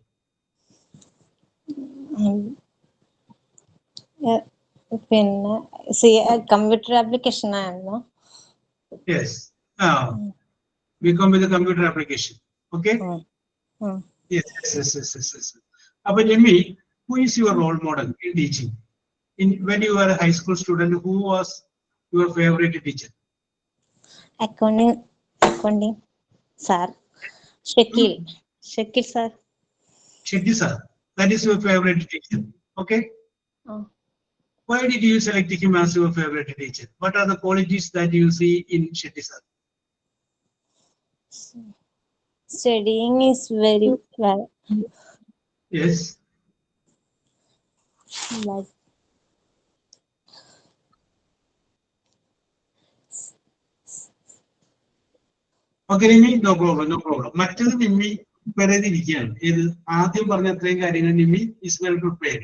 പിന്നെ computer application ആയിരുന്നു. Yes. BCom with a computer application. Okay. Yes. But Nimmi, who is your role model in teaching? When you were a high school student, who was your favorite teacher? Accounting sir Shakeel sir. Shetty sir. That is your favorite teacher. Okay. Why did you select him as your favorite teacher? What are the qualities that you see in Shetty sir? Studying is very well. Yes. Like Okay, Nimmi, no problem. മറ്റത് നിമ്മി പെരതിരിക്കുകയാണ്. ഏത് ആദ്യം പറഞ്ഞ അത്രയും കാര്യങ്ങൾ Nimmi is well prepared.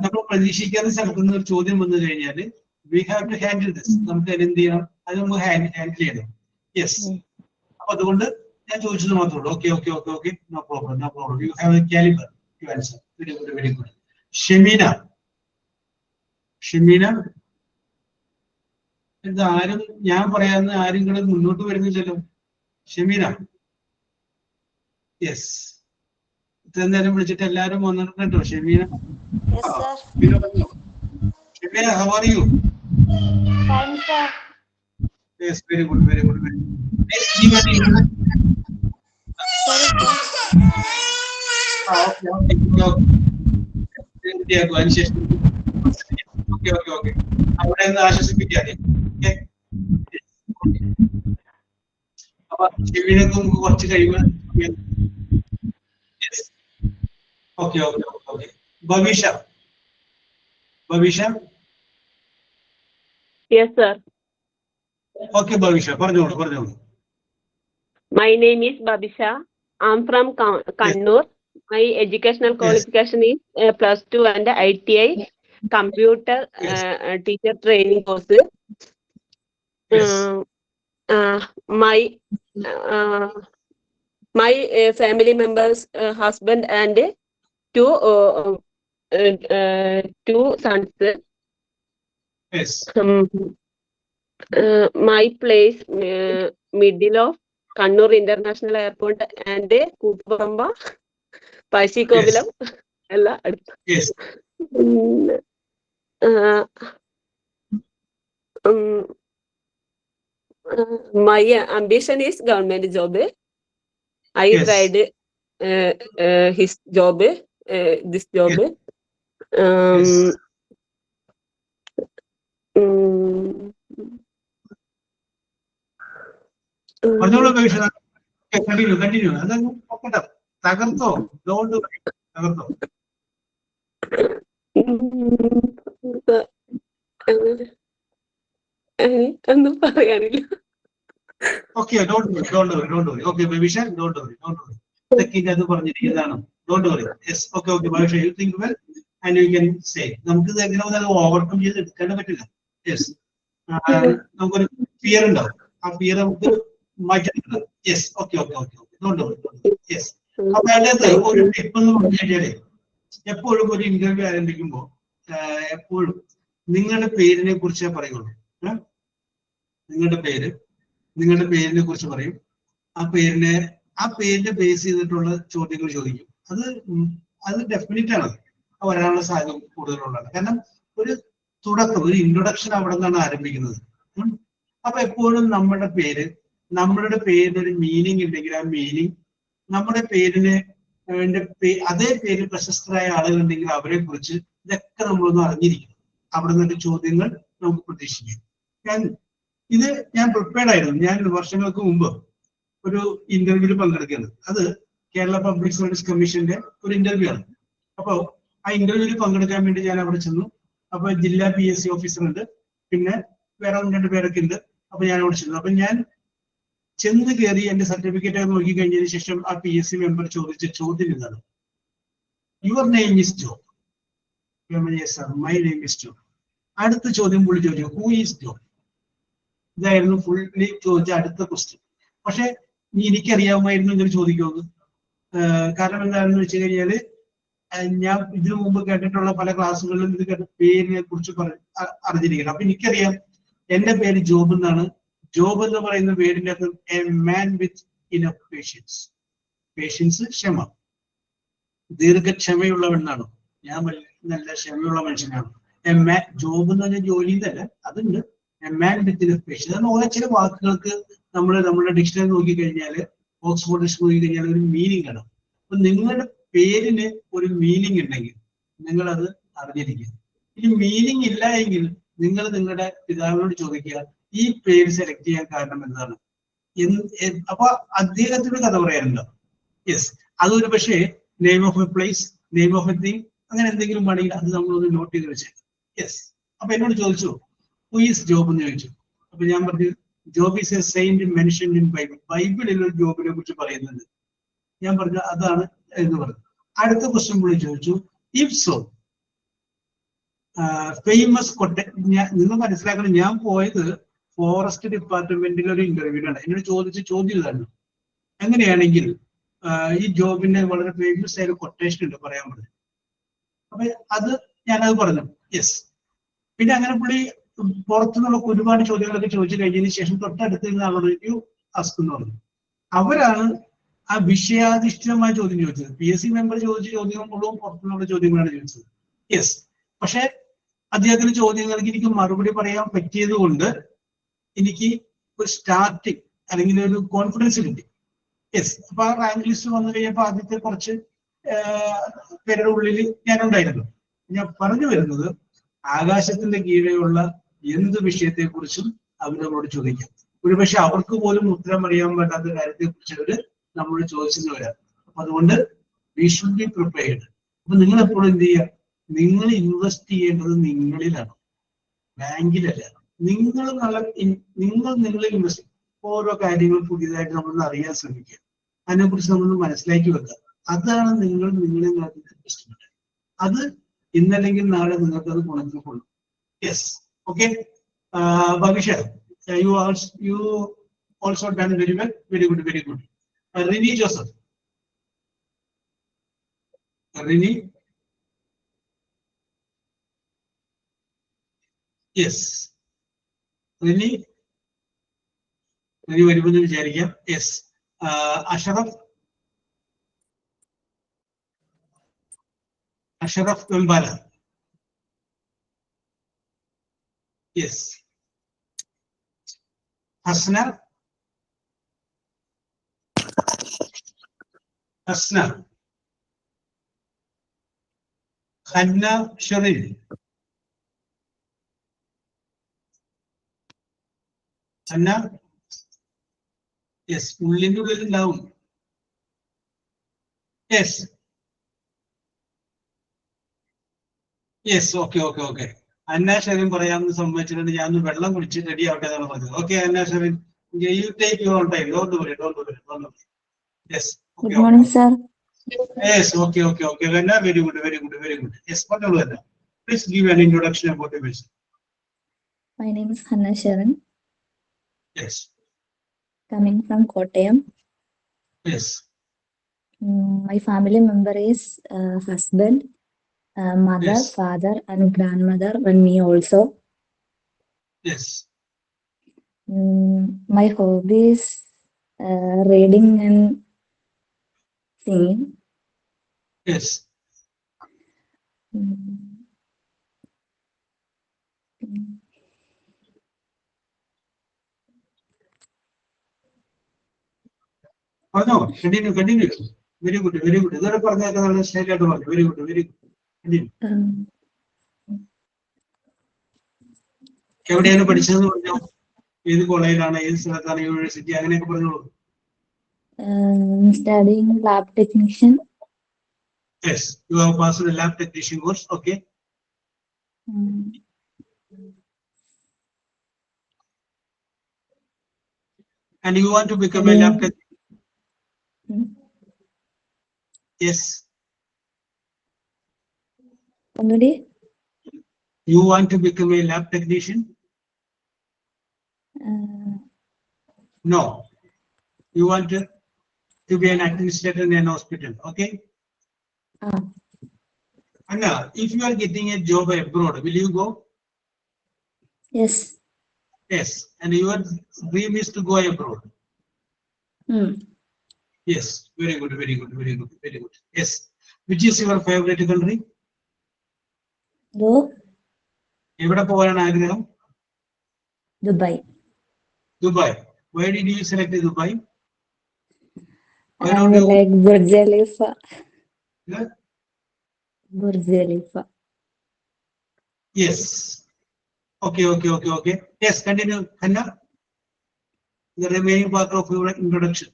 നമ്മൾ പ്രതീക്ഷിക്കാത്ത സ്ഥലത്ത് നിന്ന് ഒരു ചോദ്യം വന്നു കഴിഞ്ഞാൽ we have to handle this. നമുക്ക് എന്ത് ചെയ്യണം? അത് നമുക്ക് ഹാൻഡിൽ ചെയ്യണം. യെസ്. അപ്പൊ അതുകൊണ്ട് ഞാൻ ചോദിച്ചത് മാത്രമേ ഉള്ളൂ. Okay. No problem. You have a caliber to answer. Very good. Shemeena എന്താ ആരും ഞാൻ പറയാന്ന് ആരും കൂടെ മുന്നോട്ട് വരുന്നില്ലല്ലോ. ഷെമീന. യെസ്. ഇത്രയും നേരം വിളിച്ചിട്ട് എല്ലാരും വന്നിട്ടുണ്ട് കേട്ടോ. Shemeena. Yes, sir. Shemeena, how are you? Fine, sir. Yes, very good. Please give an introduction. Sorry, sir. അതിനുശേഷം ഓക്കെ അവിടെ നിന്ന് ആശ്വസിപ്പിക്കാതെ. അപ്പൊ ചെവിയിലേക്ക് നമുക്ക് കുറച്ച് കഴിയുമ്പോൾ okay okay okay. Bhavisha Bhavisha Yes, sir. Okay Bhavisha പറഞ്ഞോളൂ പറഞ്ഞോളൂ. My name is Babisha. I'm from Kannur. My educational qualification is +2 and ITI computer teacher training course. Yes. My family members, husband and two sons. Yes. My place middle of Kannur International Airport and Kupamba, Pashikovilam, ella adutha. Yes. My ambition is government job. I Yes. tried his job, this job. Yes. പറഞ്ഞോളൂ ഭവിഷ. Continue അതങ്ങ് നോക്കട്ടെ. തകർത്തോ don't തകർത്തോ. ഒന്നും പറയാനില്ല. Okay don't worry. Okay Bhavisha don't worry. ഇതൊക്കെ അത് പറഞ്ഞിരിക്കുന്നതാണ്. Don't worry. Yes okay okay Bhavisha you think well and you can say. നമുക്ക് ഇത് എങ്ങനെ അത് ഓവർകം ചെയ്ത് എടുക്കാൻ പറ്റില്ല. യെസ് നമുക്കൊരു ഫിയർ ഉണ്ടാവും. ആ ഫിയർ നമുക്ക് മാറ്റാൻ. Yes okay okay okay okay don't worry. Yes. അപ്പൊ അതിനകത്ത് ഒരു ടിപ്പ് എന്ന് പറഞ്ഞു കഴിഞ്ഞാല് എപ്പോഴും ഒരു ഇന്റർവ്യൂ ആരംഭിക്കുമ്പോൾ എപ്പോഴും നിങ്ങളുടെ പേരിനെ കുറിച്ചേ പറയുള്ളൂ. നിങ്ങളുടെ പേരിനെ കുറിച്ച് പറയും. ആ പേരിനെ ബേസ് ചെയ്തിട്ടുള്ള ചോദ്യങ്ങൾ ചോദിക്കും. അത് ഡെഫിനറ്റ് ആണ്. വരാനുള്ള സാധ്യത കൂടുതലുള്ളതാണ്. കാരണം ഒരു തുടക്കം, ഒരു ഇൻട്രൊഡക്ഷൻ അവിടെ നിന്നാണ് ആരംഭിക്കുന്നത്. അപ്പൊ എപ്പോഴും നമ്മുടെ പേരിന് ഒരു മീനിങ് ഉണ്ടെങ്കിൽ ആ മീനിങ് നമ്മുടെ പേരിന് അതേ പേരിൽ പ്രശസ്തരായ ആളുകളുണ്ടെങ്കിൽ അവരെ കുറിച്ച് ഇതൊക്കെ നമ്മളൊന്ന് അറിഞ്ഞിരിക്കും. അവിടെ നിന്നൊരു ചോദ്യങ്ങൾ നമുക്ക് പ്രതീക്ഷിക്കാം. ഞാൻ പ്രിപ്പയർഡ് ആയിരുന്നു. ഞാൻ വർഷങ്ങൾക്ക് മുമ്പ് ഒരു ഇന്റർവ്യൂവിൽ പങ്കെടുക്കുന്നത്. അത് കേരള പബ്ലിക് സർവീസ് കമ്മീഷന്റെ ഒരു ഇന്റർവ്യൂ ആണ്. അപ്പൊ ആ ഇന്റർവ്യൂവിൽ പങ്കെടുക്കാൻ വേണ്ടി ഞാൻ അവിടെ ചെന്നു. അപ്പൊ ജില്ലാ PSC ഓഫീസർ ഉണ്ട്, പിന്നെ വേറെ 1-2 പേരൊക്കെ ഉണ്ട്. അപ്പൊ ഞാൻ അവിടെ ചെന്നു. അപ്പൊ ഞാൻ ചെന്ന് കയറി എന്റെ സർട്ടിഫിക്കറ്റ് ഒക്കെ നോക്കി കഴിഞ്ഞതിന് ശേഷം ആ PSC മെമ്പർ ചോദിച്ച ചോദ്യം ഇതാണ്: your name is job. Yes sir, my name is job. അടുത്ത ചോദ്യം പുള്ളി ചോദിച്ചു, ഹൂ ഈസ് ജോബ്. ഇതായിരുന്നു ഫുള്ളി ചോദിച്ച അടുത്ത ക്വസ്റ്റ്യൻ. പക്ഷെ എനിക്കറിയാമായിരുന്നു ഇങ്ങനെ ചോദിക്കുമെന്ന്. കാരണം എന്താണെന്ന് വെച്ച് കഴിഞ്ഞാല് ഞാൻ ഇതിനു മുമ്പ് കേട്ടിട്ടുള്ള പല ക്ലാസ്സുകളിലും ഇത് കേട്ട പേരിനെ കുറിച്ച് അറിഞ്ഞിരിക്കണം. അപ്പൊ എനിക്കറിയാം എന്റെ പേര് ജോബ് എന്നാണ്. ജോബ് എന്ന് പറയുന്ന പേരിന്റെ അകത്ത് a man with enough patience, ക്ഷമ, ദീർഘക്ഷമയുള്ളവനാണ്. ഞാൻ നല്ല ക്ഷമയുള്ള മനുഷ്യനാണ്. ജോബ് എന്ന് പറഞ്ഞാൽ ജോലി എന്നല്ല, അതുണ്ട്. A man with enough patience. അതാണ് ഓരോ ചില വാക്കുകൾക്ക് നമ്മുടെ ഡിക്ഷണറി നോക്കിക്കഴിഞ്ഞാല്, ഓക്സ്ഫോർഡ് ഡിക്ഷണറി നോക്കിക്കഴിഞ്ഞാൽ ഒരു മീനിങ് ആണ്. അപ്പൊ നിങ്ങളുടെ പേരിന് ഒരു മീനിങ് ഉണ്ടെങ്കിൽ നിങ്ങൾ അത് അറിഞ്ഞിരിക്കുക. ഇനി മീനിങ് ഇല്ല എങ്കിൽ നിങ്ങൾ നിങ്ങളുടെ പിതാവിനോട് ചോദിക്കുക, ഈ പേര് സെലക്ട് ചെയ്യാൻ കാരണം എന്താണ്. അപ്പൊ അദ്ദേഹത്തിന് കഥ പറയാനുണ്ടോ? യെസ്, അതൊരു പക്ഷേ name of A place, name of A thing, അങ്ങനെ എന്തെങ്കിലും വേണമെങ്കിൽ അത് നമ്മളൊന്ന് നോട്ട് ചെയ്ത് വെച്ചേക്കാം. യെസ്. അപ്പൊ എന്നോട് ചോദിച്ചു ഹൂ ഈസ് ജോബ് എന്ന് ചോദിച്ചു. അപ്പൊ ഞാൻ പറഞ്ഞു job is A Saint mentioned in Bible. ബൈബിളിൽ ഒരു ജോബിനെ കുറിച്ച് പറയുന്നുണ്ട്. ഞാൻ പറഞ്ഞു അതാണ് എന്ന് പറഞ്ഞു. അടുത്ത ക്വസ്റ്റ്യൻ പുള്ളി ചോദിച്ചു, ഇഫ് സോ ഫേമസ് നിങ്ങൾ മനസ്സിലാക്കണം, ഞാൻ പോയത് ഫോറസ്റ്റ് ഡിപ്പാർട്ട്മെന്റിൽ ഒരു ഇന്റർവ്യൂവിനാണ്. എന്നോട് ചോദിച്ച ചോദ്യം ഇതാണ്: എങ്ങനെയാണെങ്കിൽ ഈ ജോബിന്റെ വളരെ ഫേമസ് ആയ ഒരു കൊട്ടേഷൻ ഉണ്ട്, പറയാൻ പറഞ്ഞു. അപ്പൊ ഞാനത് പറഞ്ഞു യെസ്. പിന്നെ അങ്ങനെ പുള്ളി പുറത്തുനിന്നുള്ള ഒരുപാട് ചോദ്യങ്ങളൊക്കെ ചോദിച്ചു കഴിഞ്ഞതിന് ശേഷം തൊട്ടടുത്ത് നിന്ന് അവരോട് യു ആസ്ക് എന്ന് പറഞ്ഞു. അവരാണ് ആ വിഷയാധിഷ്ഠിതമായ ചോദ്യം ചോദിച്ചത്. PSC മെമ്പർ ചോദിച്ച ചോദ്യങ്ങളും പുറത്തുനിന്നുള്ള ചോദ്യങ്ങളാണ് ചോദിച്ചത്. യെസ്. പക്ഷെ അദ്ദേഹത്തിന്റെ ചോദ്യങ്ങൾക്ക് എനിക്ക് മറുപടി പറയാൻ പറ്റിയത് കൊണ്ട് എനിക്ക് ഒരു സ്റ്റാർട്ടിങ് അല്ലെങ്കിൽ ഒരു കോൺഫിഡൻസ് കിട്ടി. യെസ്. അപ്പൊ ആ റാങ്ക് ലിസ്റ്റ് വന്നു കഴിഞ്ഞപ്പോൾ ആദ്യത്തെ കുറച്ച് പേരുടെ ഉള്ളിൽ ഞാനുണ്ടായിരുന്നു. ഞാൻ പറഞ്ഞു വരുന്നത് ആകാശത്തിന്റെ കീഴെയുള്ള എന്ത് വിഷയത്തെക്കുറിച്ചും അവർ നമ്മളോട് ചോദിക്കാം. ഒരുപക്ഷെ അവർക്ക് പോലും ഉത്തരം അറിയാൻ പറ്റാത്ത കാര്യത്തെക്കുറിച്ച് അവര് നമ്മളോട് ചോദിച്ചെന്ന് വരാം. അപ്പൊ അതുകൊണ്ട് വി ഷുഡ് ബി പ്രിപ്പയർഡ്. അപ്പൊ നിങ്ങൾ എപ്പോഴും എന്ത് ചെയ്യുക? നിങ്ങൾ ഇൻവെസ്റ്റ് ചെയ്യേണ്ടത് നിങ്ങളിലാണ്, ബാങ്കിലല്ല. നിങ്ങൾ നിങ്ങളെ ഇൻവെസ്റ്റ് ഓരോ കാര്യങ്ങൾ പുതിയതായിട്ട് നമ്മളൊന്ന് അറിയാൻ ശ്രമിക്കുക, അതിനെക്കുറിച്ച് നമ്മളൊന്ന് മനസ്സിലാക്കി വെക്കുക. അതാണ് നിങ്ങളെ ഇൻവെസ്റ്റ്മെന്റ്. അത് ഇന്നല്ലെങ്കിൽ നാളെ നിങ്ങൾക്ക് അത് ഗുണത്തിൽ കൊള്ളും. Yes, okay. Bhavisha, you also done very well. Very good, very good. Rini Joseph. Rini. Yes. Rini. Rini വരുമെന്ന് വിചാരിക്കാം. Yes. Ashraf. Ashraf Gambala. Yes. Hasna. Hasna. Khanna Sharif. Khanna. Yes. ഉള്ളിൻ്റെ ഉള്ളിൽ ഉണ്ടാവും. Yes. Yes. Okay, okay, okay. അന്ന ഷെറിൻ പറയാമെന്ന് സമ്മതിച്ചിട്ടുണ്ട്. ഞാൻ വെള്ളം കുടിച്ച് റെഡി ആവട്ടെ എന്നാണ് പറഞ്ഞത്. Okay Anna Sherin, you take your own time. Don't worry. Yes. Good morning, sir. Yes. Okay. Anna, very good. Yes. Wonderful, Anna. Please give an introduction about yourself. My name is Hannah Sharon, Yes. coming from Kottayam. Yes. My family member is husband, mother, Yes. father, and grandmother, and me also. Yes. My hobbies reading and singing. Yes. Oh no, continue. Very good. ഇതൊക്കെ പറഞ്ഞാൽ നല്ല സ്റ്റൈലായിട്ട് പറഞ്ഞു. Very good. Continue. എവിടെയാണ് പഠിച്ചതെന്ന് പറഞ്ഞോ? ഏത് കോളേജിലാണ്, ഏത് സ്ഥലത്താണ്, യൂണിവേഴ്സിറ്റി, അങ്ങനെയൊക്കെ പറഞ്ഞോളൂ. Studying lab technician. Yes, you have passed the lab technician course. Okay. And you want to become a lab technician? Yes. Already? You want to become a lab technician? No. You want to be an administrator in an hospital. Okay. Anna, if you are getting a job abroad, will you go? Yes. Yes. And your dream is to go abroad. Yes. Very good. Yes. Which is your favorite country? എവിടെ പോകാനാണ് ആഗ്രഹം? Dubai. Dubai. Why did you select Dubai? I like Burj Khalifa. Yeah? Burj Khalifa. Yes. Okay. Yes, continue, Hannah. The remaining part of your introduction.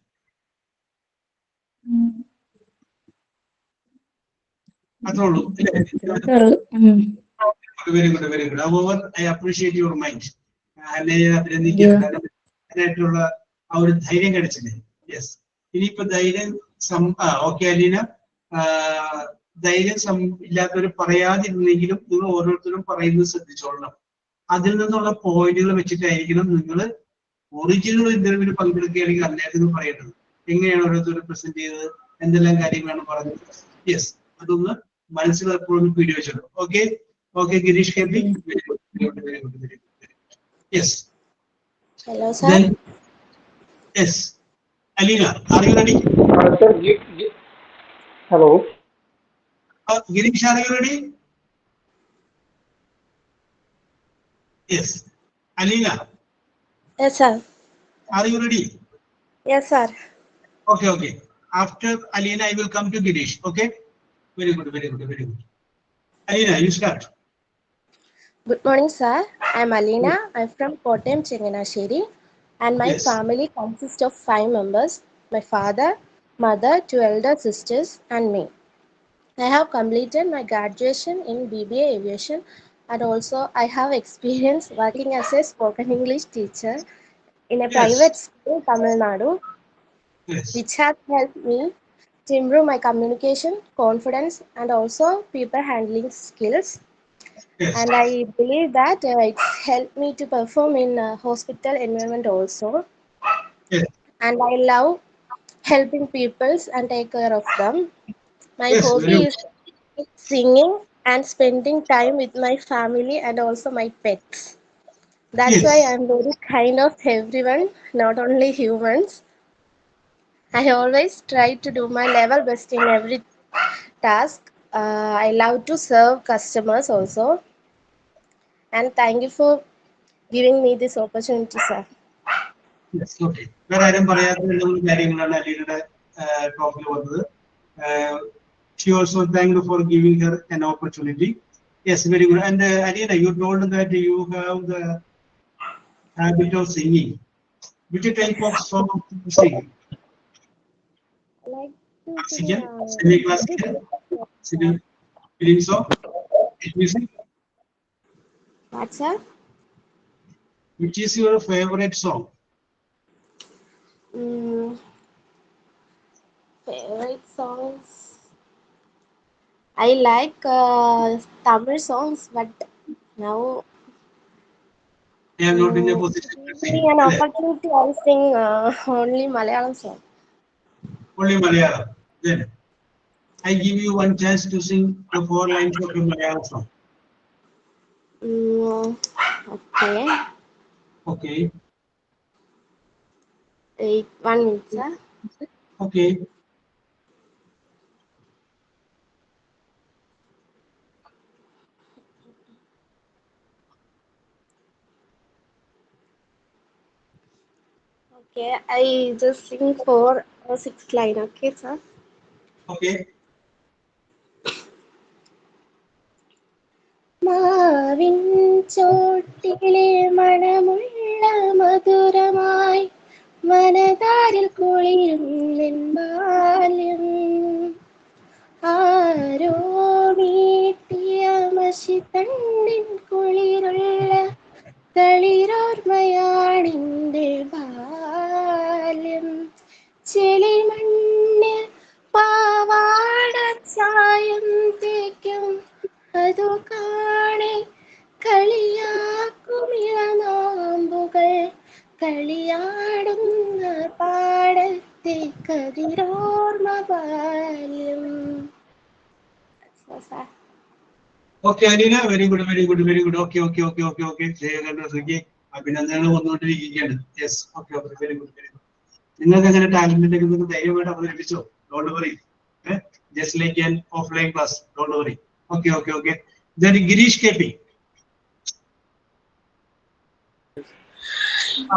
അത്രയുള്ളൂ. Very good. However, I appreciate your mind. അതിനായിട്ടുള്ള ആ ഒരു ധൈര്യം கிடைச்சது. Yes. ഇനിയിപ്പോ ധൈര്യം okay Aleena, ധൈര്യം ഇല്ലാത്തവർ പറയാതിരുന്നെങ്കിലും നിങ്ങൾ ഓരോരുത്തരും പറയുന്നത് ശ്രദ്ധിച്ചോളണം. അതിൽ നിന്നുള്ള പോയിന്റുകൾ വെച്ചിട്ടായിരിക്കണം നിങ്ങൾ ഒറിജിനൽ ഇന്റർവ്യൂവിൽ പങ്കെടുക്കുകയാണെങ്കിൽ അതിനകത്ത് പറയേണ്ടത്. എങ്ങനെയാണ് ഓരോരുത്തരും പ്രസന്റ് ചെയ്തത്, എന്തെല്ലാം കാര്യങ്ങളാണ് പറഞ്ഞത്. യെസ്, അതൊന്ന് മനസ്സിൽ എപ്പോഴും വീഡിയോ വെച്ചോളൂ. Okay Girish KB. Very good. Yes. Hello, sir. Then, yes. Alina, are you ready? Sir, hello. Girish, are you ready? Yes. Alina. Yes, sir. Are you ready? Yes, sir. Okay. After Alina, I will come to Girish. Okay? Very good, very good, very good. Alina, you start. Good morning, sir. I'm Alina. I'm from Kottayam, Chenganasheri, and my Yes. family consists of 5 members: my father, mother, 2 elder sisters, and me. I have completed my graduation in BBA Aviation, and also I have experience working as a spoken English teacher in a Yes. private school, Tamil Nadu, Yes. which has helped me to improve my communication, confidence, and also people handling skills. Yes. And I believe that it's helped me to perform in a hospital environment also. Yes. And I love helping people and take care of them. My Yes. Very hobby good. is singing and spending time with my family and also my pets. That's why Yes. I'm very kind of everyone, not only humans. I always try to do my level best in every task. I love to serve customers also. And thank you for giving me this opportunity, sir. Yes. Okay. വേറെ ആരും പറയാത്ത രണ്ട് മൂന്ന് കാര്യങ്ങളാണ് അലീനയുടെ ടോപ്പിൽ വന്നത്. She also thanked for giving her an opportunity. Yes, very good. And Alina, you told that you have the habit of singing. Which type of song do you sing? I like to sing Classical, semi-classical, film song, music. what, sir? Which is your favorite song? Favorite songs. I like Tamil songs, but now I am not in a position to give sing. me an opportunity. I'll sing only Malayalam song. Only Malayalam. Then I give you one chance to sing the 4 lines of a Malayalam song. Okay. Okay. Wait 1 minute, sir. Okay. Okay, I just sing 4 or 6 line. Okay, sir. Okay. മാവിൻ ചോട്ടിലെ മണമുള്ള മധുരമായി മനതാരിൽ കുളിരും ബാല്യം ആരോ വീട്ടിയ മഷിത്തണ്ടിൻ കുളിരുള്ള തളിരോർമ്മയാണിൻ്റെ ബാല്യം ചെളിമണ്ണിൽ പാവാട ചായം തേക്കും അതു കാണെ കളിയാക്കുമിളനാമ്പുകൾ കളിയാടുന്ന പാടത്തെ കതിരോർമ്മ ബാല്യം. Okay, Alina, very good, very good, very good. Okay, okay, okay, okay, okay. അഭിനന്ദനങ്ങൾ വന്നുകൊണ്ടിരിക്കുകയാണ്. Yes, okay okay, very good, very good. നിങ്ങൾക്ക് അങ്ങനെ ടാലന്റ് ഉണ്ടെങ്കിൽ ധൈര്യമായിട്ട് അവതരിപ്പിച്ചോ. Don't worry. Just like an offline class. Don't worry. Okay okay okay. Then Girish KP.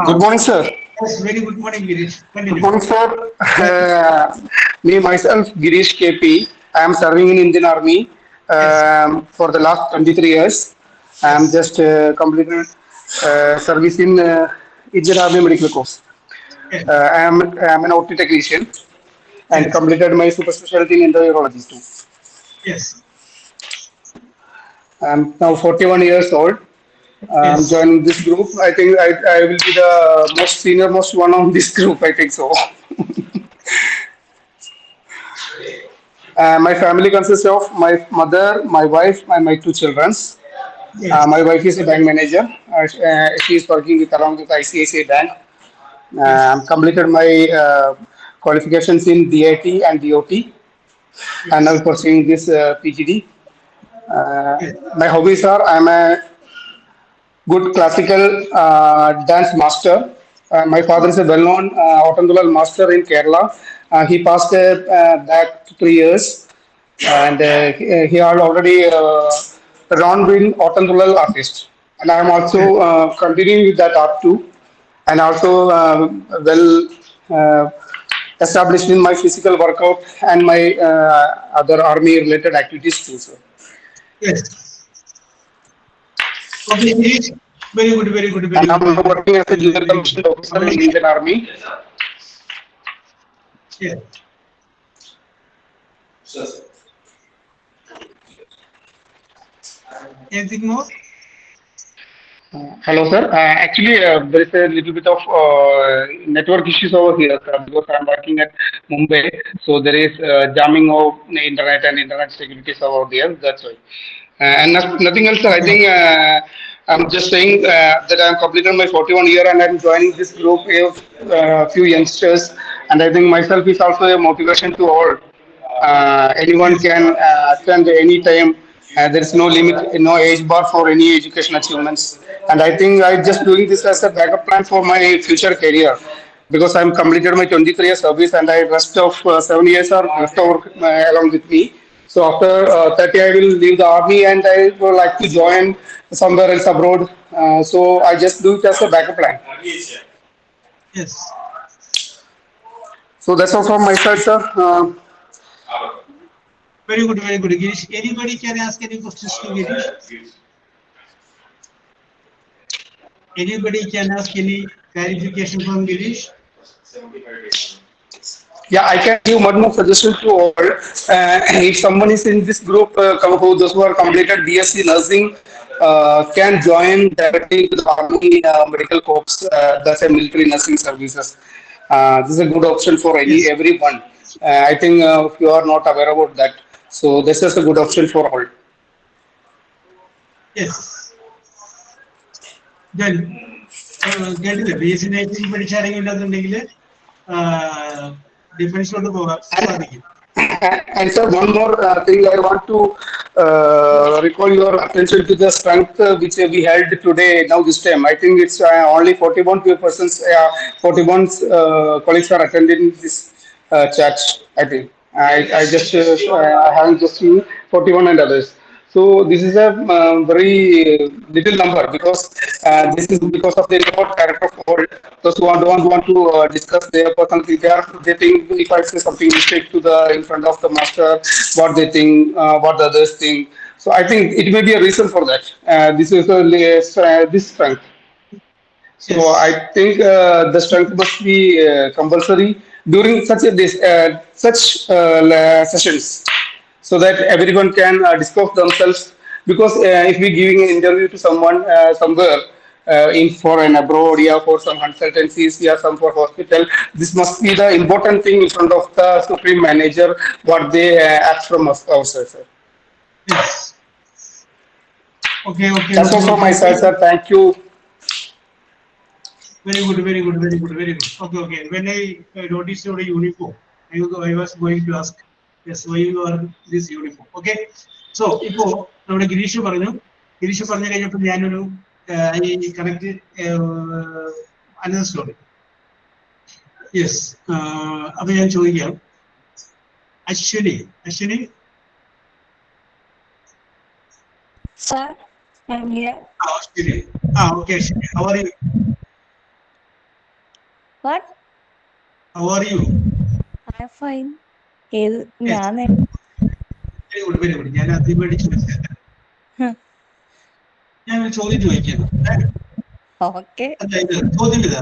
Good morning, sir. Yes, very good morning, Girish. Continue. Good morning, sir. Me, myself, Girish KP. I am serving in Indian Army for the last 23 years. I am just completed service in Indian Army Medical Corps. I am an OT technician and completed my super specialty in endourology too. Yes. I am now 41 years old. I'm joining this group. I think I will be the most senior most one on this group. I think so. My family consists of my mother, my wife, and my 2 children. My wife is a bank manager. She is working along with ICICI Bank. I'm completed my qualifications in DIT and DOT, and now pursuing this PGD. My hobbies are I'm a good classical dance master. My father is a well-known Otandulal master in Kerala. He passed back 3 years, and he had already round-win Otandulal artist. And I am also continuing with that art too, and also well established in my physical workout and my other army related activities too, sir. Yes. Okay, Girish. Very good, very good, very And I'm good. working as a junior commissioned officer in Indian Army. Yeah. Anything more? Hello, sir. Actually, there is a little bit of network issues over here, sir, because I'm working at Mumbai. So there is jamming of the internet and internet securities over there. That's why. And nothing else, sir. I think I'm just saying that I'm completed my 41 year and I'm joining this group of few youngsters. And I think myself is also a motivation to all. Anyone can attend any time. There is no limit, no age bar for any education achievements. And I think I'm just doing this as a backup plan for my future career because I'm completed my 23 years service and I rest of 7 years are left over along with me. So after 30, I will leave the army and I would like to join somewhere else abroad. So I just do it as a backup plan. Yes. So that's all from my side, sir. Very good, very good, Girish. Anybody can ask any questions to Girish? Anybody can ask any clarification from Girish? Yeah, I can give one more suggestion to all. If someone is in this group, those who are completed BSc nursing can join directly to the Army Medical Corps, that's a military nursing services. This is a good option for everyone. I think if you are not aware about that, so this is a good option for all. Yes. Then, കേട്ടില്ലേ BSc nursing പഠിച്ചാരെങ്കിലും ഇല്ലാന്നുണ്ടെങ്കിൽ ഡിഫൻസിലോട്ട് പോകാൻ സാധിക്കും. And sir, one more thing I want to recall your attention to the strength which we held today. Now this time, I think it's only 41 persons, 41 colleagues are attending this chat. I think I just I haven't just seen 41 and others. So this is a very little number because this is because of the introvert character of all. Those who don't want to discuss their personal things, they think if I say something mistake to the in front of the master, what they think, what the others think. So I think it may be a reason for that. This is this strength. So I think the strength must be compulsory during such sessions, so that everyone can discuss themselves. Because if we giving an interview to someone somewhere in for an abroad, yeah, for some consultancies, yeah, some for hospital, this must be the important thing in front of the supreme manager, what they ask from us ourselves. Yes. Okay. That's all from my side, sir. Thank you. Very good, very good, very good, very good. Okay. When I noticed your uniform, I was going to ask, yes, why you are this uniform? Okay. So, ipo നമ്മുടെ ഗിരീഷ് പറഞ്ഞു കഴിഞ്ഞപ്പോൾ ഞാനൊരു ഈ connect another story. Yes. അപ്പൊ ഞാൻ ചോദിക്കാം, Ashwini. Sir, I'm here. Ashwini. Okay, Ashwini. How are you? What? How are you? I'm fine. ഞാൻ Very good. ഞാൻ ആദ്യമായിട്ട് ചോദിച്ചത്. ഞാൻ ഒരു ചോദ്യം ചോദിക്കുന്നു. ഓക്കെ. അതായത് ചോദ്യം ഇതാ,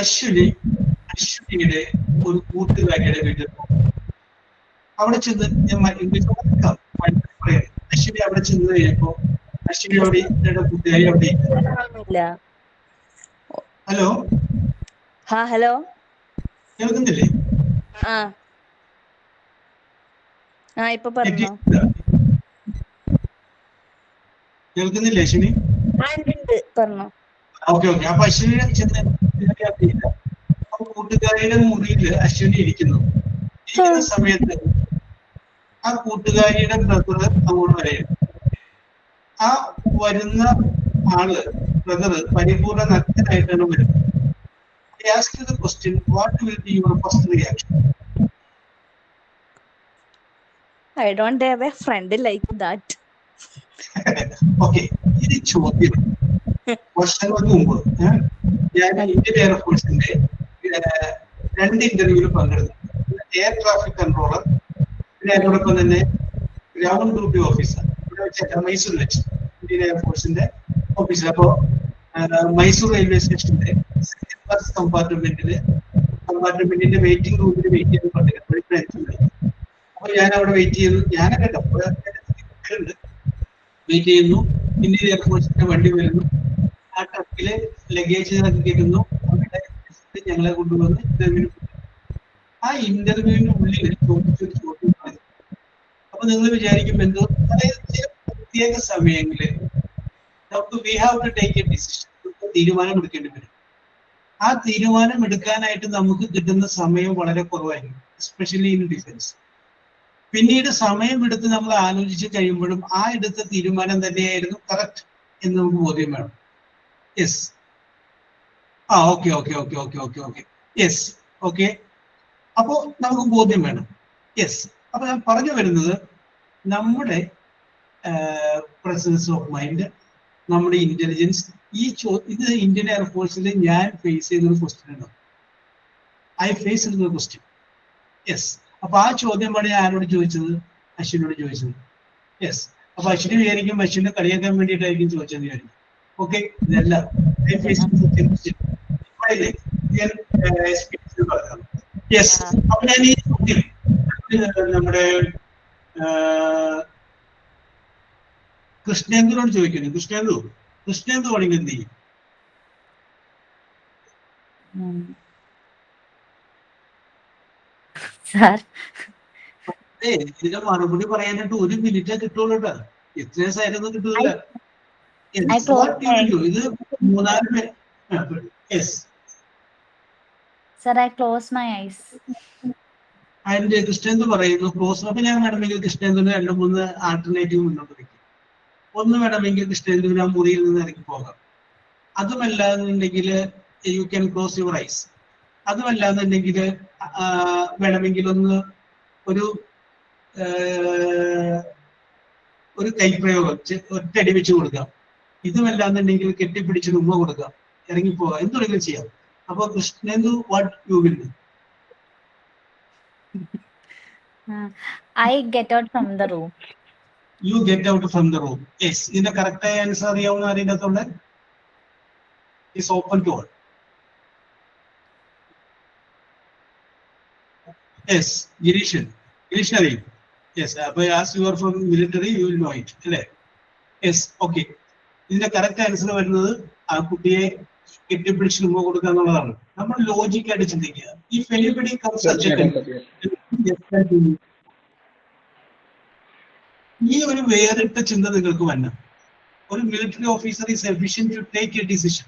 അശ്വിനിയുടെ ഒരു കൂട്ടുകാരിയുടെ വീട്ടിൽ അവിടെ ചെന്ന് അശ്വിനി അവിടെ ചെന്ന് കഴിഞ്ഞപ്പോ അശ്വിനി അവിടെ കൂട്ടുകാരി അവിടെ ഹലോ ഹലോ കേൾക്കുന്നില്ലേ? ഇപ്പൊ പറഞ്ഞോ. കേൾക്കുന്നില്ലേ അശ്വിനി? പറഞ്ഞോ. ഓക്കെ. അപ്പൊ അശ്വിനി ചെന്ന് കൂട്ടുകാരിയുടെ മുറിയിൽ അശ്വിനി ഇരിക്കുന്ന സമയത്ത് ആ കൂട്ടുകാരിയുടെ ബ്രദർ അങ്ങോട്ട് വരെയാണ്. ആ വരുന്ന ആള് ബ്രദർ പരിപൂർണ നഗ്നനായിട്ടാണ് വരുന്നത്. I ask you the question, what will be your first reaction? I don't have a friend like that. Okay, ഇത് ചോദ്യം വർഷങ്ങൾക്ക് മുമ്പ് ഞാൻ ഇന്ത്യൻ എയർഫോഴ്സിന്റെ 2 ഇന്റർവ്യൂവിൽ പങ്കെടുത്തു. എയർ ട്രാഫിക് കൺട്രോളർ, പിന്നെ അതിനോടൊപ്പം തന്നെ ഗ്രൗണ്ട് ഡ്യൂട്ടി ഓഫീസർ, ഇവിടെ വെച്ച് മൈസൂരിൽ വെച്ച് ഇന്ത്യൻ എയർഫോഴ്സിന്റെ ഓഫീസർ. അപ്പോൾ മൈസൂർ റെയിൽവേ സ്റ്റേഷന്റെ സെക്കൻഡ് ക്ലാസ് കമ്പാർട്ട്മെന്റിന്റെ വെയിറ്റിംഗ് റൂമിൽ വെയിറ്റ് ചെയ്ത് പങ്കെടുത്തു. അപ്പൊ ഞാൻ അവിടെ വെയിറ്റ് ചെയ്തു. ഞാനൊക്കെ വെയിറ്റ് ചെയ്യുന്നു. ഇന്ത്യൻ എയർഫോഴ്സിന്റെ വണ്ടി വരുന്നു. ആ ട്രക്കില് ലഗേജ് കയറ്റുന്നു. ഞങ്ങളെ കൊണ്ടുവന്ന് ഇന്റർവ്യൂവിന്. ആ ഇന്റർവ്യൂവിന് ഉള്ളിൽ ചോദിച്ചൊരു ചോദ്യം. അപ്പൊ നിങ്ങൾ വിചാരിക്കും എന്തോ, അതായത് ചില പ്രത്യേക സമയങ്ങളിൽ നമുക്ക് we have to take a decision, തീരുമാനം എടുക്കേണ്ടി വരും. ആ തീരുമാനം എടുക്കാനായിട്ട് നമുക്ക് കിട്ടുന്ന സമയം വളരെ കുറവായിരിക്കും, എസ്പെഷ്യലി ഇൻ ഡിഫൻസ്. പിന്നീട് സമയം എടുത്ത് നമ്മൾ ആലോചിച്ച് കഴിയുമ്പോഴും ആ എടുത്ത തീരുമാനം തന്നെയായിരുന്നു കറക്റ്റ് എന്ന് നമുക്ക് ബോധ്യം വേണം. Yes, okay okay okay okay okay okay yes okay. അപ്പോ നമുക്ക് ബോധ്യം വേണം. യെസ്. അപ്പൊ ഞാൻ പറഞ്ഞു വരുന്നത്, നമ്മുടെ പ്രസൻസ് ഓഫ് മൈൻഡ്, നമ്മുടെ ഇന്റലിജൻസ്, ഇത് ഇന്ത്യൻ എയർഫോഴ്സിൽ ഞാൻ ഫേസ് ചെയ്തൊരു ക്വസ്റ്റ്യൻ ഉണ്ടോ? ഐ ഫേസ് ചെയ്തൊരു ക്വസ്റ്റ്യൻ. യെസ്. അപ്പൊ ആ ചോദ്യമാണ് ഞാൻ ആരോട് ചോദിച്ചത്? അശ്വിനോട് ചോദിച്ചത്. യെസ്. അപ്പൊ അശ്വിന് വിചാരിക്കും അശ്വിനെ കളിയാക്കാൻ വേണ്ടിയിട്ടായിരിക്കും ചോദിച്ചത് വിചാരിക്കും. ഓക്കെ, ഇതല്ല. യെസ്. അപ്പൊ ഞാൻ ഈ ചോദ്യം നമ്മുടെ കൃഷ്ണേന്ദുനോട് ചോദിക്കുന്നു. കൃഷ്ണേന്ദു വേണമെങ്കിൽ എന്ത് ചെയ്യും? ഇതിന്റെ മറുപടി പറയാനായിട്ട് 1 മിനിറ്റേ കിട്ടുള്ളൂ കേട്ടോ. ഇത്രയും സാരൊന്നും കിട്ടൂല. ഇത് 3-4 പേര്. I close my eyes. അതിന്റെ കൃഷ്ണേന്ദു പറയുന്നു ക്ലോസ്. അപ്പൊ ഞാൻ വേണമെങ്കിൽ കൃഷ്ണേന്ദുവിന് 2-3 ആൾട്ടർനേറ്റീവ് മുന്നോട്ട് വയ്ക്കും. ഒന്ന് വേണമെങ്കിൽ കൃഷ്ണേന്ദുവിന് ആ മുറിയിൽ നിന്ന് ഇറങ്ങി പോകാം. അതുമല്ലാന്നുണ്ടെങ്കിൽ you can close your eyes. അതുമല്ലാന്നുണ്ടെങ്കിൽ വേണമെങ്കിൽ ഒരു കൈപ്രയോഗം ഒറ്റടി വെച്ച് കൊടുക്കാം. ഇതുമല്ലാന്നുണ്ടെങ്കിൽ കെട്ടിപ്പിടിച്ച് ഉമ്മ കൊടുക്കാം, ഇറങ്ങിപ്പോകാം, എന്തുണ്ടെങ്കിലും ചെയ്യാം. അപ്പൊ Krishnendu, what you will do? I get out from the room. You get out from the room. Yes. ഇതിന്റെ കറക്റ്റ് ആൻസർ അറിയാവുന്ന അറിയാത്തുള്ള is open to all. Yes. Girish അറിയും. Yes. അപ്പൊ as you are from military, you will know it. അല്ലേ? Yes. Okay. ഇതിന്റെ correct answer വരുന്നത് ആ കുട്ടിയെ കെട്ടിപ്പിടിച്ച് ഉമ്മ കൊടുക്കുക എന്നുള്ളതാണ്. നമ്മൾ ലോജിക്കായിട്ട് ചിന്തിക്കുക. If anybody comes ഈ ഒരു വേറിട്ട ചിന്ത നിങ്ങൾക്ക് വരണം. ഒരു military officer is efficient to take a decision.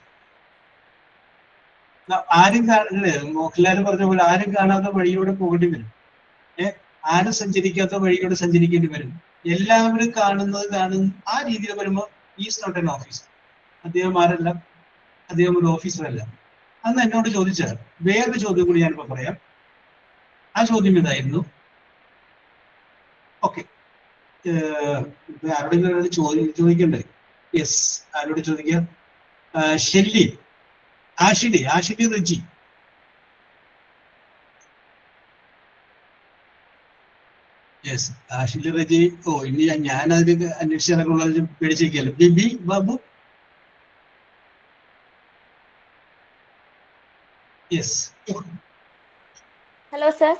ആരും മോഹൻലാൽ പറഞ്ഞ പോലെ ആരും കാണാത്ത വഴിയോടെ പോകേണ്ടി വരും. ആരും സഞ്ചരിക്കാത്ത വഴിയോടെ സഞ്ചരിക്കേണ്ടി വരും. എല്ലാവരും കാണും. ആ രീതിയിൽ വരുമ്പോൾ ഈസ് നോട്ട് എൻ ഓഫീസർ. അദ്ദേഹം ആരല്ല, അദ്ദേഹം ഒരു ഓഫീസറല്ല. അന്ന് എന്നോട് ചോദിച്ച വേറൊരു ചോദ്യം കൂടി ഞാനിപ്പോ പറയാം. ആ ചോദ്യം ഇതായിരുന്നു. ഓക്കെ, ആരോടെങ്കിലും ചോദിക്കണ്ടേ? യെസ്, ആരോട് ചോദിക്കാം? ഷെല്ലി, ആഷിഡി റെജി. യെസ്, ആഷിഡി റെജി. ഓ, ഇനി ഞാനതിന് അന്വേഷിച്ചിറങ്ങുള്ളത് പേടിച്ചിരിക്കല്ലോ. Bibi Babu. Yes. Hello, sir.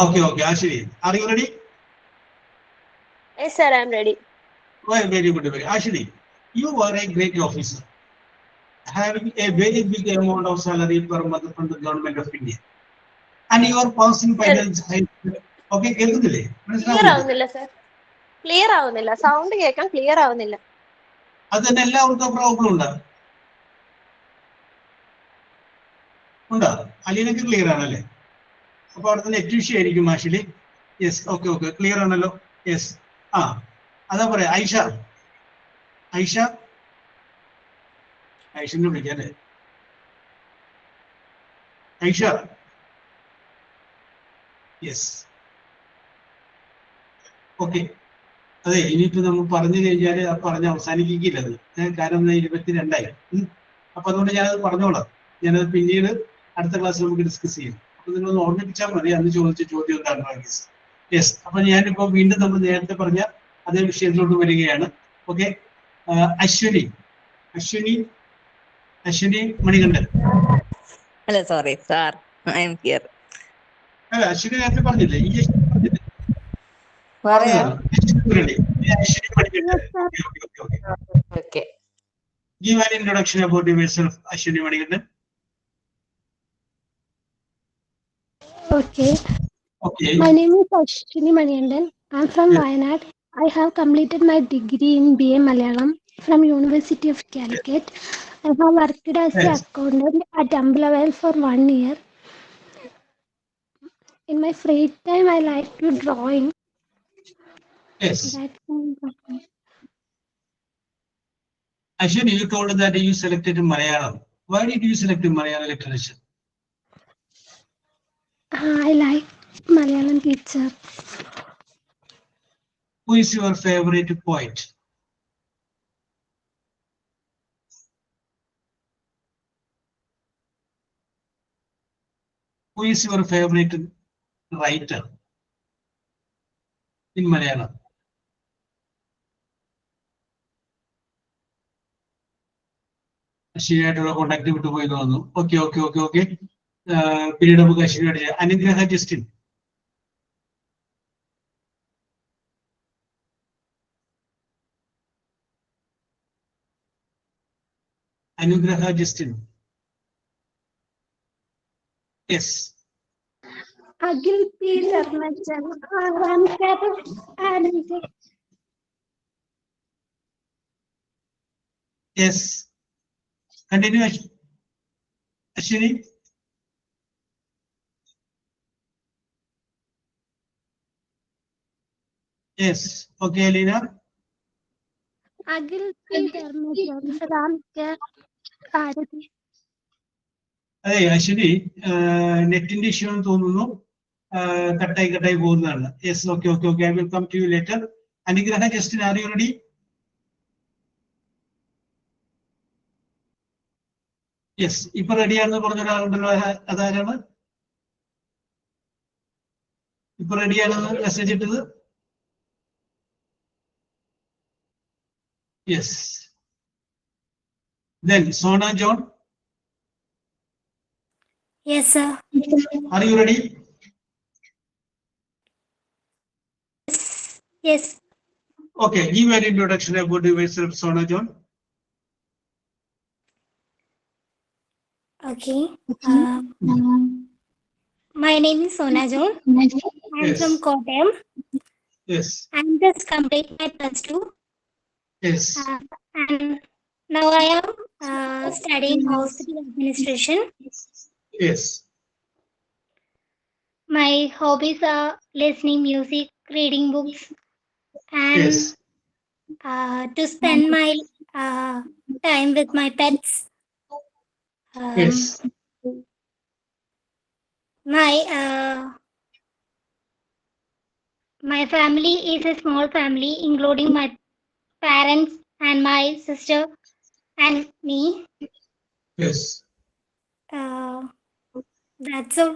Okay. Ashiri, are you ready? Yes, sir, I am ready. Well, very good. Ashiri, you are a great officer, having a very big amount of salary per month from the government of India, and you are passing finals. Okay, കേൾക്കുന്നില്ലേ? Clear ആവുന്നില്ല, sir. Clear ആവുന്നില്ല. Sound കേൾക്കാൻ clear ആവുന്നില്ല. അത് തന്നെ എല്ലാവർക്കും problem ഉണ്ടോ? അലീനക്ക് clear ആണല്ലേ? അപ്പൊ അവിടുത്തെ നെറ്റ് ഇഷ്യൂ ആയിരിക്കും ആഷിലി. യെസ്, ഓക്കെ, ക്ലിയർ ആണല്ലോ. യെസ്. അതാ പറയാ. ഐഷനെ വിളിക്കാം അല്ലേ? ഐഷ. യെസ്. ഓക്കെ. അതെ, ഇനിയിപ്പോ നമ്മൾ പറഞ്ഞു കഴിഞ്ഞാല് പറഞ്ഞ് അവസാനിക്കില്ല അത്. കാരണം 22 അപ്പൊ അതുകൊണ്ട് ഞാനത് പറഞ്ഞോളാം. ഞാനത് പിന്നീട് അടുത്ത ക്ലാസ്സിൽ നമുക്ക് ഡിസ്കസ് ചെയ്യാം. അപ്പൊ നിങ്ങൾ ഓർമ്മിപ്പിച്ചാൽ മതി അന്ന് ചോദിച്ച ചോദ്യം എന്താണ്. യെസ്, അപ്പൊ ഞാനിപ്പോ വീണ്ടും നമ്മൾ നേരത്തെ പറഞ്ഞ അതേ വിഷയത്തിലോട്ട് വരികയാണ്. Okay, Ashwini Manikandan. Hello, sorry, sir. I am here. അല്ല, അശ്വിനി നേരത്തെ പറഞ്ഞില്ലേ? ഈ അശ്വിനി പറഞ്ഞില്ലേ? പറയാം. Ashwini Manikandan. Okay. Give an introduction about yourself, Ashwini Manikandan. Okay. Okay. My name is Ashwini Manikandan. I'm from Wayanad. I have completed my degree in BA Malayalam from University of Calicut. I have worked as an accountant at Ambalavale for 1 year. In my free time, I like to drawing. Yes. That's all. Ashwini, you told that you selected Malayalam. Why did you select Malayalam literature? I like Malayalam teacher. Who is your favorite poet? Who is your favorite writer in Malayalam? അശ്വിനിയായിട്ടുള്ള contact വിട്ടുപോയി തോന്നുന്നു. Okay. പിന്നീട് നമുക്ക് അശ്വിനിയായിട്ട് Anugraha Justin. Yes. Agil P. Dharmachan. Yes, continue Ashwini. Yes, okay Aleena. Agil P. Dharmachan. അതെ അശ്വിനി, നെറ്റിന്റെ issue എന്ന് തോന്നുന്നു, കട്ടായി പോകുന്നതാണ്. Yes, okay. I will come to you later. Anugraha Justin, are you ready? Yes, ഇപ്പൊ റെഡിയാണെന്ന് പറഞ്ഞ ഒരാളുണ്ടല്ലോ, അതാരാണ് ഇപ്പൊ റെഡിയാണെന്ന് മെസ്സേജ് ഇട്ടത്? Yes. Then Sona John. Yes, sir. Are you ready? Yes. Okay, give an introduction about yourself, Sona John. Okay. My name is Sona John. I'm from Kottayam. Yes. I'm just completing my +2. Yes. And now I am studying hospital administration. Yes. My hobbies are listening music, reading books, and to spend my time with my pets. Yes. My family is a small family, including my parents and my sister and me. Yes. That's all.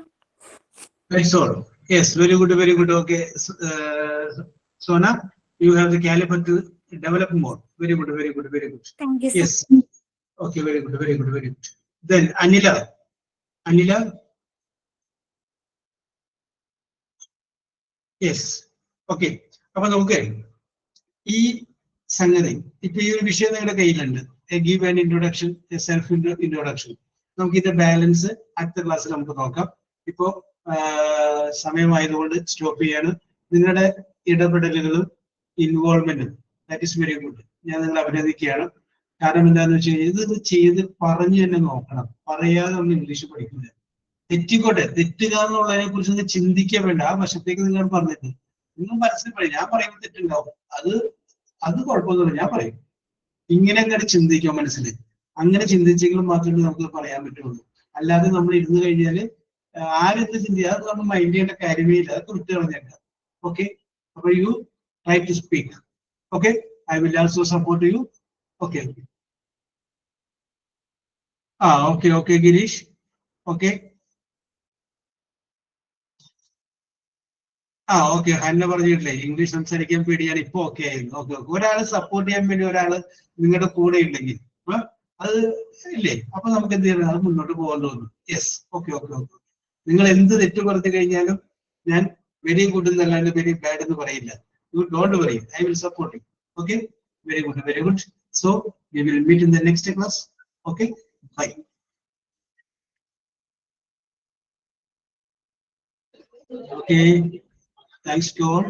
That's all. Yes, very good. Okay, Sona, you have the caliber to develop more. Very good. Thank you, sir. Yes. Okay, very good. Then Anila. Yes, okay. അപ്പൊ നമുക്ക് ഈ സംഗതി ഇപ്പൊ ഈ ഒരു വിഷയം നിങ്ങളുടെ കയ്യിലുണ്ട്. Give an introduction, self introduction. നമുക്ക് ഇത് ബാലൻസ് അടുത്ത ക്ലാസ്സിൽ നമുക്ക് നോക്കാം. ഇപ്പോ സമയമായതുകൊണ്ട് സ്റ്റോപ്പ് ചെയ്യാണ്. നിങ്ങളുടെ ഇടപെടലുകളും ഇൻവോൾവ്മെന്റും ദാറ്റ് ഈസ് വെരി ഗുഡ്. ഞാൻ നിങ്ങളെ അഭിനന്ദിക്കുകയാണ്. കാരണം എന്താണെന്ന് വെച്ച് കഴിഞ്ഞാൽ ഇത് ചെയ്ത് പറഞ്ഞു തന്നെ നോക്കണം. പറയാതെ നമ്മൾ ഇംഗ്ലീഷ് പഠിക്കില്ല. തെറ്റിക്കോട്ടെ, തെറ്റുക എന്നുള്ളതിനെ കുറിച്ച് നിങ്ങൾ ചിന്തിക്കാൻ വേണ്ട. ആ വശത്തേക്ക് നിങ്ങൾ പറഞ്ഞിട്ട് നിങ്ങൾ മനസ്സിൽ പറയും. ഞാൻ പറയുമ്പോൾ തെറ്റുണ്ടാവും, അത് കുഴപ്പമൊന്നുമില്ല, ഞാൻ പറയും. ഇങ്ങനെ അങ്ങനെ ചിന്തിക്കാം മനസ്സിൽ. അങ്ങനെ ചിന്തിച്ചെങ്കിൽ മാത്രമേ നമുക്ക് പറയാൻ പറ്റുള്ളൂ. അല്ലാതെ നമ്മൾ ഇരുന്ന് കഴിഞ്ഞാൽ ആരെന്ത് ചിന്തിക്കുക അത് നമ്മൾ മൈൻഡ് ചെയ്യേണ്ട കാര്യമേ ഇല്ല. അത് കുറിച്ച് പറഞ്ഞേക്കാം. ഓക്കെ, അപ്പൊ you try to speak. Okay, I will also support you. Okay, okay Girish. Okay, okay, Hanna പറഞ്ഞിട്ടില്ലേ ഇംഗ്ലീഷ് സംസാരിക്കാൻ പേടിയാണ്, ഇപ്പൊ ഓക്കെ ആയിരുന്നു. ഓക്കെ ഓക്കെ, ഒരാള് സപ്പോർട്ട് ചെയ്യാൻ വേണ്ടി ഒരാള് നിങ്ങളുടെ കൂടെ ഉണ്ടെങ്കിൽ അത് ഇല്ലേ, അപ്പൊ നമുക്ക് എന്ത് ചെയ്യണം, അത് മുന്നോട്ട് പോകാൻ തോന്നുന്നു. Yes, okay okay okay. നിങ്ങൾ എന്ത് തെറ്റ് പറഞ്ഞു കഴിഞ്ഞാലും ഞാൻ വെരി ഗുഡ് എന്നല്ലാണ്ട് വെരി ബാഡ് എന്ന് പറയില്ല. You don't worry, I will support you. Okay, very good, very good. So we will meet in the next class. Okay, bye. Okay, thanks to all.